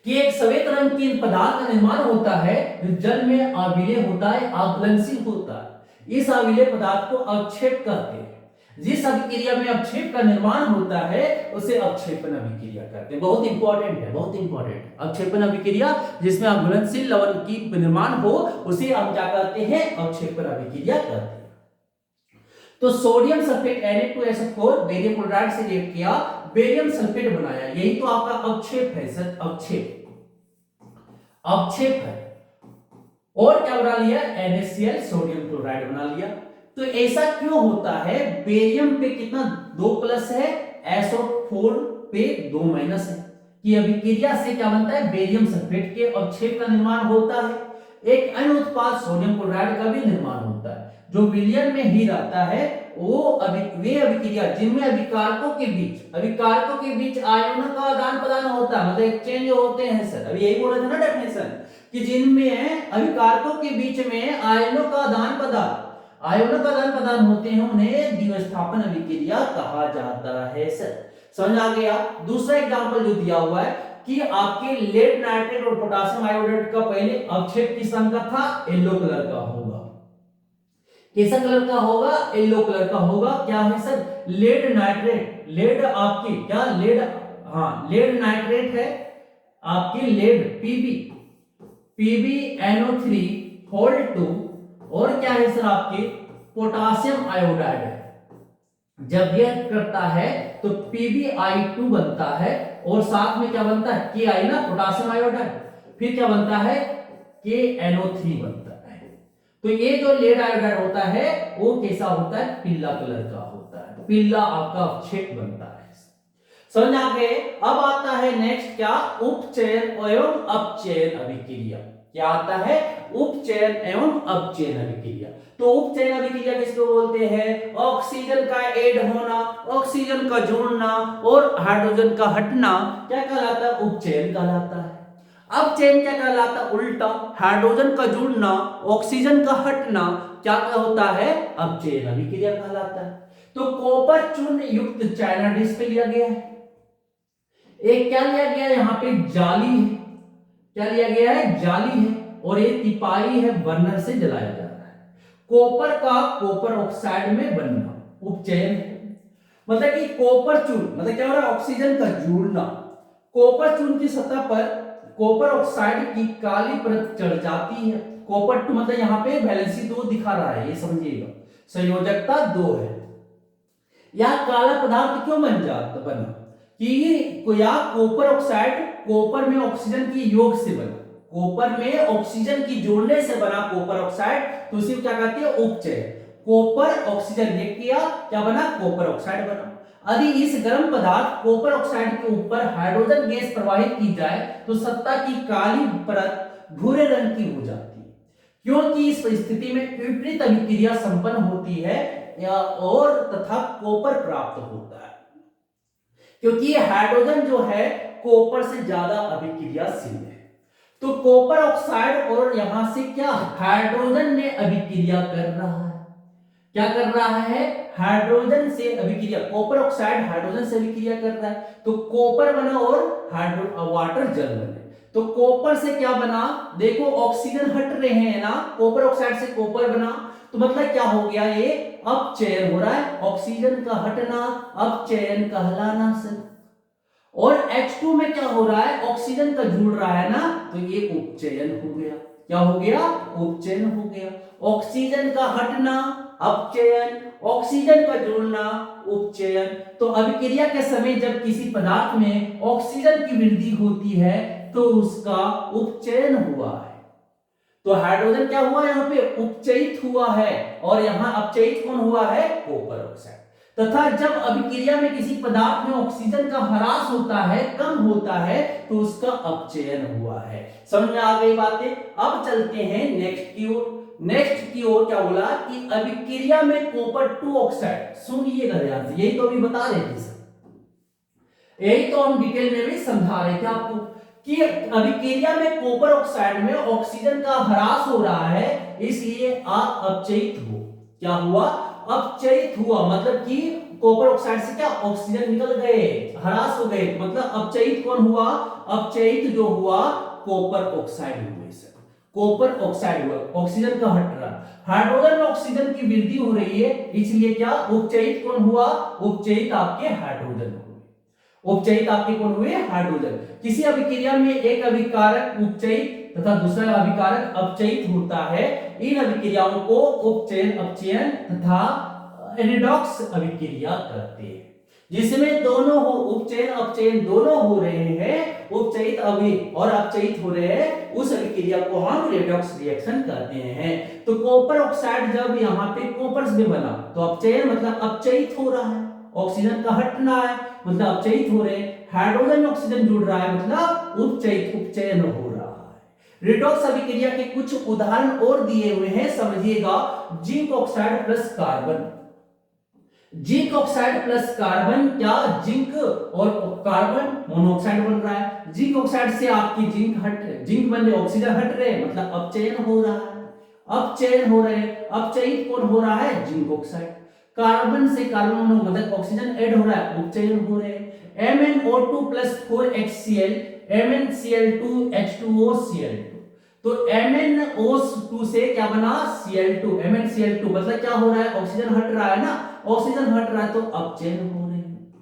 कि एक सफेद रंग की पदार्थ का निर्माण होता है जो जल में अविलेय होता है, अघुलनशील होता है। इस अविलेय पदार्थ को अवक्षेप कहते हैं। जिस अभिक्रिया में अवक्षेप का निर्माण होता है उसे अवक्षेपण अभिक्रिया कहते हैं। बहुत इंपॉर्टेंट है, बहुत इंपॉर्टेंट। अवक्षेपण अभिक्रिया जिसमें अघुलनशील लवण की निर्माण हो उसे हम क्या कहते हैं? अवक्षेपण अभिक्रिया कहते हैं। तो sodium sulphate Na2SO4 barium chloride से रिएक्ट किया, बेरियम सल्फेट बनाया, यही तो आपका अवक्षेप है सर, अवक्षेप है। और क्या बना लिया? NaCl सोडियम क्लोराइड बना लिया। तो ऐसा क्यों होता है? बेरियम पे कितना 2 प्लस है, SO4 पे 2 माइनस है, कि अभिक्रिया से क्या बनता है? बेरियम सल्फेट के अवक्षेप का निर्माण होता है। एक अन्य उत्पाद सोडियम क्लोराइड का भी निर्माण होता है जो विलयन में ही रहता है। वो वे अभिक्रिया जिनमें अभिकारकों के बीच आयनों का आदान प्रदान होता है, मतलब एक्सचेंज होते हैं सर। अभी यही बोल रहे थे ना डेफिनेशन, कि जिनमें अभिकारकों के बीच में आयनों का आदान प्रदान होते हैं उन्हें द्विविस्थापन अभिक्रिया कहा जाता है सर। समझ आ गया। दूसरा एग्जांपल जो दिया हुआ है कि आपके लेड नाइट्रेट और पोटासियम आयोडाइड का पहले अवक्षेप किस रंग का था, येलो कलर का होगा। कैसा कलर का होगा, येलो कलर का होगा। क्या है सर, लेड नाइट्रेट, लेड आपकी क्या लेड, हाँ लेड नाइट्रेट है आपकी, लेड PbNO3 होल्ड 2, और क्या है सर आपके पोटासियम आयोडाइड है। जब यह करता है तो PbI2 बनता है, और साथ में क्या बनता है, Ki ना, पोटासियम आयोडाइड, फिर क्या बनता है, KNO3 बनता है। तो ये जो लेड आयोडाइड होता है वो कैसा होता है, पीला कलर का होता है, पीला आपका अवक्षेप बनता है। समझ आ गए। अब आता है नेक्स्ट क्या, उपचयन एवं अपचयन अभिक्रिया। क्या आता है, उपचयन एवं अपचयन अभिक्रिया। तो उपचयन अभिक्रिया किसको बोलते हैं, ऑक्सीजन का ऐड होना, ऑक्सीजन का जुड़ना और हाइड्रोजन का हटना क्या कहलाता है, उपचयन कहलाता है। अपचयन क्या कहलाता है, उल्टा, हाइड्रोजन का जुड़ना, ऑक्सीजन का हटना क्या होता है, अपचयन अभिक्रिया कहलाता है। तो कॉपर चूर्ण युक्त चाइना डिश पे लिया गया है, एक क्या लिया गया है, यहाँ पे जाली है, क्या लिया गया है, जाली है, और ये तिपाई है, बर्नर से जलाया जा रहा है। कॉपर का कॉपर ऑक्साइड में बनना उपचयन है। मतलब कि कॉपर चूर्ण मतलब क्या हो रहा है, ऑक्सीजन का जुड़ना, कॉपर चूर्ण की सतह पर कॉपर ऑक्साइड की काली परत चढ़ जाती है। कॉपर टू मतलब यहाँ पे वैलेंसी 2 दिखा रहा है, ये समझिएगा, संयोजकता 2 है। यह काला पदार्थ क्यों बना कि या कॉपर ऑक्साइड कॉपर में ऑक्सीजन की योग से बना, कॉपर में ऑक्सीजन की जोड़ने से बना कॉपर ऑक्साइड, तो उसे क्या कहते हैं, उपचय। कॉपर ऑक्सीजन रिएक्ट किया, क्या बना, कॉपर ऑक्साइड बना। यदि इस गर्म पदार्थ कॉपर ऑक्साइड के ऊपर हाइड्रोजन गैस प्रवाहित की जाए तो सत्ता की काली परत भूरे रंग की हो जाती है, क्योंकि इस स्थिति में विपरीत अभिक्रिया संपन्न होती है और तथा कॉपर प्राप्त होता है, क्योंकि ये हाइड्रोजन जो है कॉपर से ज्यादा अभिक्रियाशील है। तो कॉपर ऑक्साइड और यहां से क्या हाइड्रोजन में अभिक्रिया कर रहा है, क्या कर रहा है, हाइड्रोजन से अभिक्रिया, कॉपर ऑक्साइड हाइड्रोजन से अभिक्रिया कर रहा है, तो कॉपर बना और वाटर जल बने। तो कॉपर से क्या बना, देखो ऑक्सीजन हट रहे हैं ना, कॉपर ऑक्साइड से कॉपर बना, तो मतलब क्या हो गया, ये अपचयन हो रहा है, ऑक्सीजन का हटना अपचयन कहलाना सर। और H2 में क्या हो रहा है, ऑक्सीजन का जुड़ रहा है ना, तो ये उपचयन हो गया। क्या हो गया, उपचयन हो गया। ऑक्सीजन का हटना अपचयन, ऑक्सीजन का जुड़ना उपचयन। तो अभिक्रिया के समय जब किसी पदार्थ में ऑक्सीजन की वृद्धि होती है तो उसका उपचयन हुआ है। तो हाइड्रोजन क्या हुआ, यहाँ पे उपचयित हुआ है, और यहाँ अपचयित कौन हुआ है, कॉपर ऑक्साइड। तथा जब अभिक्रिया में किसी पदार्थ में ऑक्सीजन का ह्रास होता है, कम होता है, तो उसका अपचयन हुआ है। समझ में आ गई बातें। अब चलते हैं नेक्स्ट की ओर। नेक्स्ट की ओर क्या बोला कि अभिक्रिया में कॉपर 2 ऑक्साइड, सुनिएगा ध्यान से, यही तो अभी बता रहे थे सर, यही तो हम डिटेल में भी समझा रहे थे आपको कि अभिक्रिया में कॉपर ऑक्साइड में ऑक्सीजन का ह्रास हो रहा है, इसलिए आप अपचयित हो। क्या हुआ, अपचयित हुआ, मतलब कि कॉपर ऑक्साइड से क्या ऑक्सीजन निकल गए, ह्रास हो गए, मतलब अपचयित कौन हुआ, अपचयित जो हुआ कॉपर ऑक्साइड हुए सर, कॉपर ऑक्साइड हुआ, ऑक्सीजन का हट रहा, हाइड्रोजन में ऑक्सीजन की वृद्धि हो रही है, इसलिए क्या उपचयित कौन हुआ, उपचयित आपके हाइड्रोजन हुए, उपचयित आपके कौन हुए, हाइड्रोजन। किसी अभिक्रिया में एक अभिकारक उपचयित तथा दूसरा अभिकारक अपचयित होता है, इन अभिक्रियाओं को उपचयन अपचयन तथा रिडॉक्स अभिक्रिया कहते हैं, जिसमें दोनों हो, उपचयन अपचयन दोनों हो रहे हैं, उपचयित अभी और अपचयित हो रहे हैं, उस अभिक्रिया को हम रिडॉक्स रिएक्शन कहते हैं। तो कॉपर ऑक्साइड जब यहाँ पे कॉपर से बना तो अपचयन मतलब अपचयित हो रहा है, ऑक्सीजन का हटना है मतलब अपचयित हो रहे हैं, हाइड्रोजन में ऑक्सीजन जुड़ रहा है मतलब उपचयित उपचयन हो रहा है। रिडॉक्स अभिक्रिया के कुछ उदाहरण और दिए हुए हैं, समझिएगा। Zinc oxide plus carbon, zinc oxide plus carbon, क्या जिंक और कार्बन मोनोऑक्साइड बन रहा है, जिंक ऑक्साइड से आपकी जिंक बन रहे, ऑक्सीजन हट रहे, मतलब अपचयन हो रहा है, अपचयन हो रहे, अपचयित कौन हो रहा है, जिंक ऑक्साइड। कार्बन से कार्बन मतलब ऑक्सीजन ऐड हो रहा है, उपचयन हो रहे हैं। MnO2 plus 4HCl MnCl2H2OCl2। तो MnO2 से क्या बना Cl2, MnCl2 मतलब क्या हो रहा है, ऑक्सीजन हट रहा है ना, ऑक्सीजन हट रहा है तो अपचयन हो रहे हैं,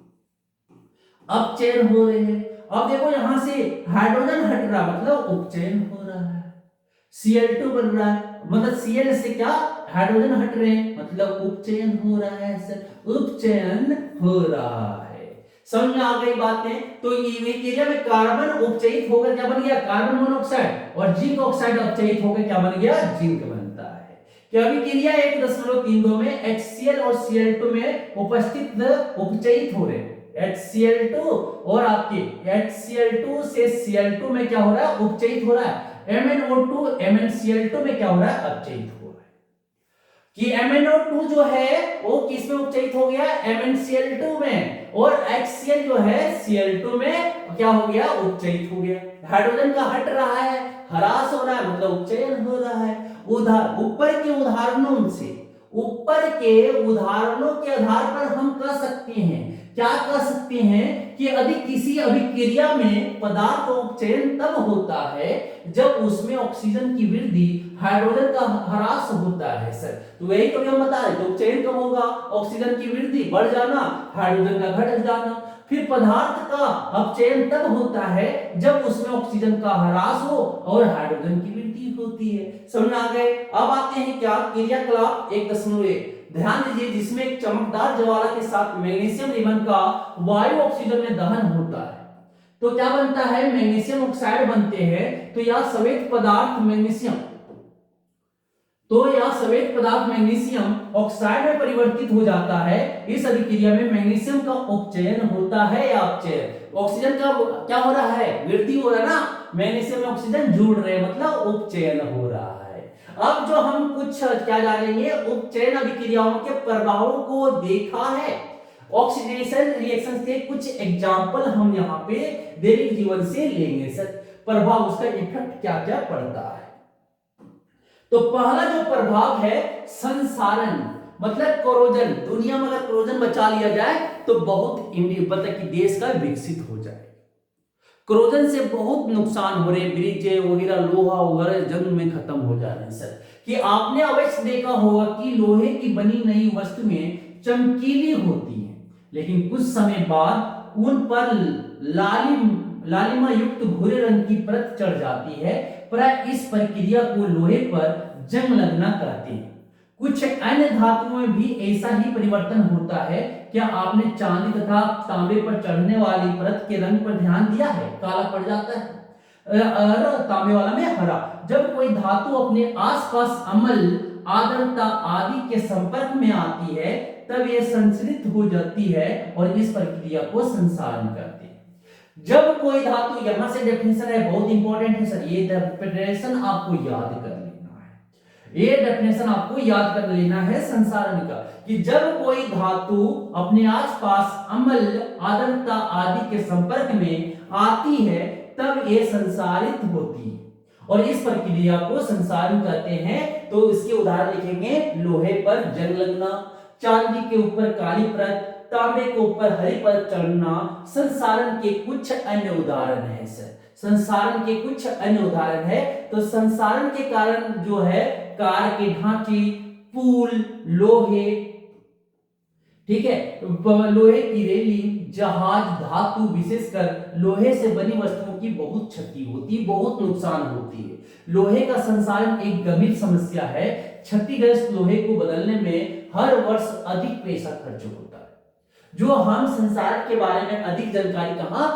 अपचयन हो रहे हैं। अब देखो यहां से हाइड्रोजन हट रहा मतलब उपचयन हो रहा है, Cl2 बन रहा है, मतलब Cl से क्या हाइड्रोजन हट रहे हैं मतलब उपचयन हो रहा है सर, उपचयन हो रहा है। समझ में आ गई बातें। तो यूरेनियम में कार्बन उपचयित होकर क्या बन गया, कार्बन मोनोऑक्साइड, और जिंक ऑक्साइड अपचयित होकर क्या बन गया, जिंक बनता है। क्या अभिक्रिया 1.32 में HCl और Cl2 में उपस्थित उपचयित हो रहे हैं, HCl2 और आपके HCl2 से Cl2 में क्या हो रहा है, उपचयित हो रहा है। MnO2 MnCl2 में क्या हो रहा है, अपचयित हो रहा है। कि MnO2 जो है वो किस में उपचयित हो गया, MnCl2 में, और HCl जो है Cl2 में क्या हो गया, उपचयित हो गया। हाइड्रोजन का हट रहा है, ह्रास हो रहा है मतलब उपचयन हो रहा है। ऊपर के उदाहरणों से, ऊपर के उदाहरणों के आधार पर हम कह सकते हैं, क्या कह सकते हैं कि यदि किसी अभिक्रिया में पदार्थ का उपचयन तब होता है जब उसमें ऑक्सीजन की वृद्धि, हाइड्रोजन का ह्रास होता है सर। तो वही तो हम बता रहे, तो उपचयन कब होगा, ऑक्सीजन की वृद्धि बढ़ जाना, हाइड्रोजन का घट जाना। फिर पदार्थ का अपचयन तब होता है जब उसमें ऑक्सीजन का ह्रास हो और हाइड्रोजन की वृद्धि होती है। समझ में आ गए। अब आते हैं क्या, क्रियाकलाप 1.1। ध्यान दीजिए, जिसमें एक चमकदार ज्वाला के साथ मैग्नीशियम रिबन का वायु ऑक्सीजन में दहन होता है तो क्या बनता है, मैग्नीशियम ऑक्साइड बनते हैं। तो यह श्वेत पदार्थ मैग्नीशियम, तो यह श्वेत पदार्थ मैग्नीशियम ऑक्साइड में परिवर्तित हो जाता है। इस अभिक्रिया में मैग्नीशियम का उपचयन होता है या अपचयन, ऑक्सीजन का क्या हो रहा है, वृद्धि हो रहा है ना, मैग्नीशियम में ऑक्सीजन जुड़ रहे हैं मतलब उपचयन हो रहा है। अब जो हम कुछ क्या जानेंगे, उपचयन अभिक्रियाओं के प्रभावों को देखा है, ऑक्सीडेशन रिएक्शन के कुछ एग्जांपल हम यहाँ पे दैनिक जीवन से लेंगे सर, प्रभाव उसका इफेक्ट क्या क्या पड़ता है। तो पहला जो प्रभाव है संसारण, मतलब कोरोजन, दुनिया में अगर कोरोजन बचा लिया जाए तो बहुत मतलब कि देश का विकसित हो जाए। कोरोजन से बहुत नुकसान हो रहे, ब्रिज वगैरह लोहा वगैरह जंग में खत्म हो जा रहे हैं सर। कि आपने अवश्य देखा होगा कि लोहे की बनी नई वस्तुएं चमकीली होती हैं, लेकिन कुछ समय बाद उन पर लालिमा युक्त भूरे रंग की परत चढ़ जाती है। प्राय इस प्रक्रिया को लोहे पर जंग लगना कहते हैं। कुछ अन्य धातुओं में भी ऐसा ही परिवर्तन होता है। क्या आपने चांदी तथा तांबे पर चढ़ने वाली परत के रंग पर ध्यान दिया है, काला पड़ जाता है, तांबे वाला में हरा। जब कोई धातु अपने आसपास अम्ल, आर्द्रता आदि के संपर्क में आती है तब यह संश्रित हो जाती है और इस प्रक्रिया को संसारण कहते हैं। जब कोई धातु, यहां से डेफिनेशन है बहुत इंपॉर्टेंट है सर, ये डेफिनेशन आपको याद कर लेना है, ये डेफिनेशन आपको याद कर लेना है संसारण का, कि जब कोई धातु अपने आसपास अम्ल, आर्द्रता आदि के संपर्क में आती है तब ये संसारित होती है और इस प्रक्रिया को संसारण कहते हैं। तो इसके उदाहरण लिखेंगे, लोहे पर जंग लगना, चांदी के ऊपर काली परत, तांबे के ऊपर हरी परत चढ़ना संसारण के कुछ अन्य उदाहरण है सर, संसारण के कुछ अन्य उदाहरण है। तो संसारण के कारण जो है कार के ढांचे, पुल, लोहे, ठीक है, लोहे की रेलिंग, जहाज, धातु, विशेषकर लोहे से बनी वस्तुओं की बहुत क्षति होती है, बहुत नुकसान होती है। लोहे का संसारण एक गंभीर समस्या है। क्षतिग्रस्त लोहे को बदलने में हर वर्ष अधिक पैसा खर्च होता है। जो हम संसार के बारे में अधिक जानकारी कहां,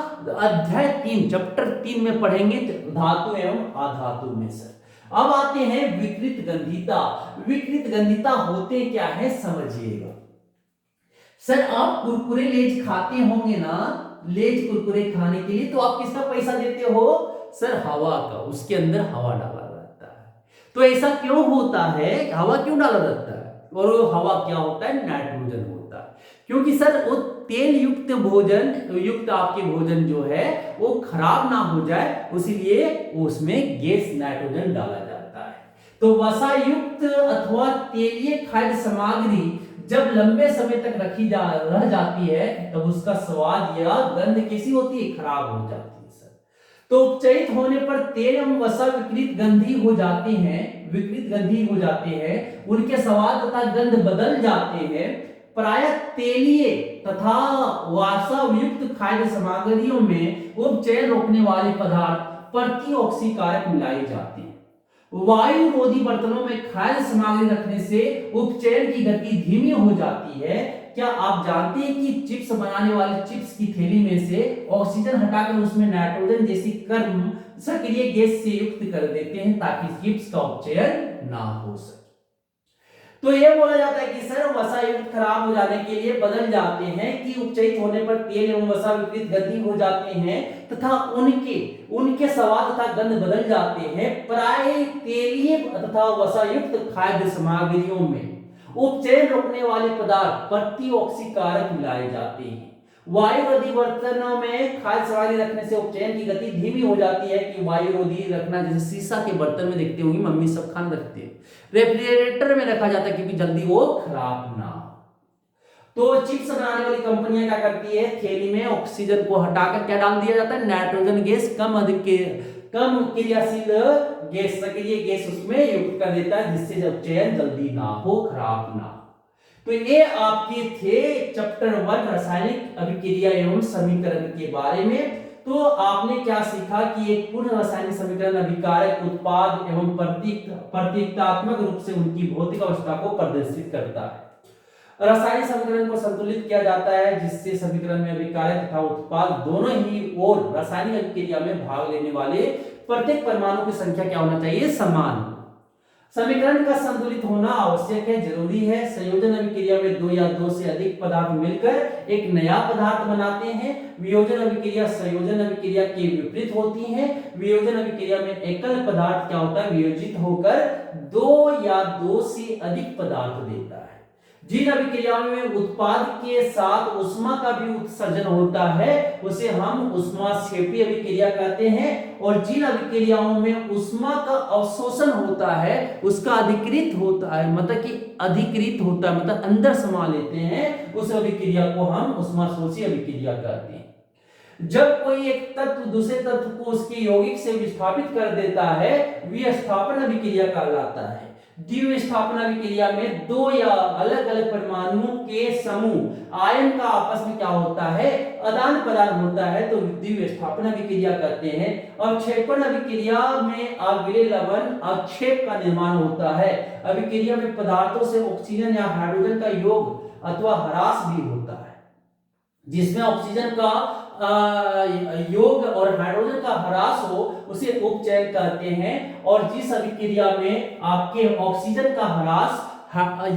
अध्याय 3 चैप्टर 3 में पढ़ेंगे, धातु एवं अधातु में सर। अब आते हैं विकृत गंधिता। विकृत गंधिता होते क्या है समझिएगा सर। आप कुरकुरे लेज खाते होंगे ना, लेज कुरकुरे खाने के लिए तो आप किसका पैसा देते हो सर, हवा का, उसके अंदर हवा डाला रहता है। तो ऐसा क्यों होता है, हवा क्यों डाला रहता है, और वो हवा क्या होता है, नाइट्रोजन होता है। क्योंकि सर वो तेल युक्त भोजन युक्त आपके भोजन जो है वो खराब ना हो जाए, इसीलिए उसमें गैस नाइट्रोजन डाला जाता है। तो वसा युक्त अथवा तेलीय खाद्य सामग्री जब लंबे समय तक रह जाती है तब उसका स्वाद या गंध कैसी होती है, खराब हो जाती है सर। तो उपचयित होने पर तेल एवं वसा विकृत गंधी हो जाते हैं, उनके स्वाद तथा गंध बदल जाते हैं। प्रायः तेलीय तथा वासायुक्त खाद्य सामग्रियों में उपचयन रोकने वाले पदार्थ प्रतिऑक्सीकारक मिलाए जाते हैं। वायु रोधी बर्तनों में खाद्य सामग्री रखने से उपचयन की गति धीमी हो जाती है। क्या आप जानते हैं कि चिप्स बनाने वाले चिप्स की थैली में से ऑक्सीजन हटाकर उसमें नाइट्रोजन जैसी कर्म सक्रिय गैस से युक्त कर देते हैं ताकि चिप्स का उपचयन ना हो सके। तो यह बोला जाता है कि सर वसा युक्त खराब हो जाने के लिए बदल जाते हैं कि उपचयित होने पर तेल एवं वसा विकृत गंधी हो जाते हैं तथा उनके स्वाद तथा गंध बदल जाते हैं। प्राय तेलीय तथा वसा युक्त खाद्य सामग्रियों में उपचयन रोकने वाले पदार्थ प्रतिऑक्सीकारक मिलाए जाते हैं। वायुरोधी बर्तनों में खाद्य सामग्री रखने से उपचयन की गति धीमी हो जाती है कि वायुरोधी रखना, जैसे शीशा के बर्तन में देखते होंगे मम्मी सब खाना रखते हैं, रेफ्रिजरेटर में रखा जाता है क्योंकि जल्दी वो खराब ना हो। तो चिप्स बनाने वाली कंपनियां क्या करती है, थैली में ऑक्सीजन को हटाकर क्या डाल दिया जाता है, नाइट्रोजन गैस, कम क्रियाशील गैस, सक्रिय गैस उसमें युक्त कर देता है जिससे उपचयन जल्दी ना हो, खराब ना हो। तो ये आपके थे चैप्टर 1 रासायनिक अभिक्रिया एवं समीकरण के बारे में। तो आपने क्या सीखा कि एक पूर्ण रासायनिक समीकरण अभिकारक, उत्पाद एवं प्रतीकात्मक रूप से उनकी भौतिक अवस्था को प्रदर्शित करता है। रासायनिक समीकरण को संतुलित किया जाता है जिससे समीकरण में अभिकारक तथा उत्पाद दोनों ही और रासायनिक अभिक्रिया में भाग लेने वाले प्रत्येक परमाणु की संख्या क्या होना चाहिए, समान। समीकरण का संतुलित होना आवश्यक है, जरूरी है। संयोजन अभिक्रिया में दो या दो से अधिक पदार्थ मिलकर एक नया पदार्थ बनाते हैं। वियोजन अभिक्रिया संयोजन अभिक्रिया के विपरीत होती है। वियोजन अभिक्रिया में एकल पदार्थ क्या होता है, वियोजित होकर दो या दो से अधिक पदार्थ देता है। जिन अभिक्रियाओं में उत्पाद के साथ उष्मा का भी उत्सर्जन होता है उसे हम ऊष्माक्षेपी अभिक्रिया कहते हैं, और जिन अभिक्रियाओं में उष्मा का अवशोषण होता है उसका अधिकृत होता है, मतलब अंदर समा लेते हैं, उस अभिक्रिया को हम उष्माशोषी अभिक्रिया कहते हैं। जब कोई एक तत्व दूसरे तत्व को उसके यौगिक से विस्थापित कर देता है विस्थापन अभिक्रिया कहलाता है। द्विविस्थापन अभिक्रिया में दो या अलग अलग परमाणुओं के समूह आयन का आपस में क्या होता है, आदान प्रदान होता है, तो द्विविस्थापन अभिक्रिया कहते हैं। अवक्षेपण अभिक्रिया में अगले लवण अवक्षेप का निर्माण होता है। अभिक्रिया में पदार्थों से ऑक्सीजन या हाइड्रोजन का योग अथवा ह्रास भी होता है। जिसमें ऑक्सीजन का योग और हाइड्रोजन का ह्रास हो उसे उपचयन कहते हैं, और जिस अभिक्रिया में आपके ऑक्सीजन का ह्रास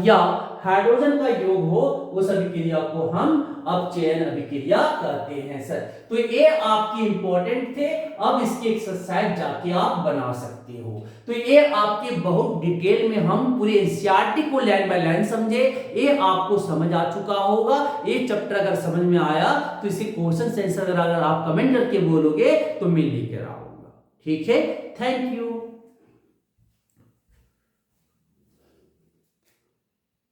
या हाइड्रोजन का योग हो उस अभिक्रिया को हम अपचयन अभिक्रिया कहते हैं सर। तो ये आपके इंपॉर्टेंट थे, अब इसकी एक्सरसाइज जाके आप बना सकते हो। तो ये आपके बहुत डिटेल में हम पूरे एनसीईआरटी को लाइन बाय लाइन समझे, ये आपको समझ आ चुका होगा। ये चैप्टर अगर समझ में आया तो इसके क्वेश्चन आंसर अगर आप कमेंट करके बोलोगे तो मैं लेकर आऊंगा। ठीक है, थैंक यू।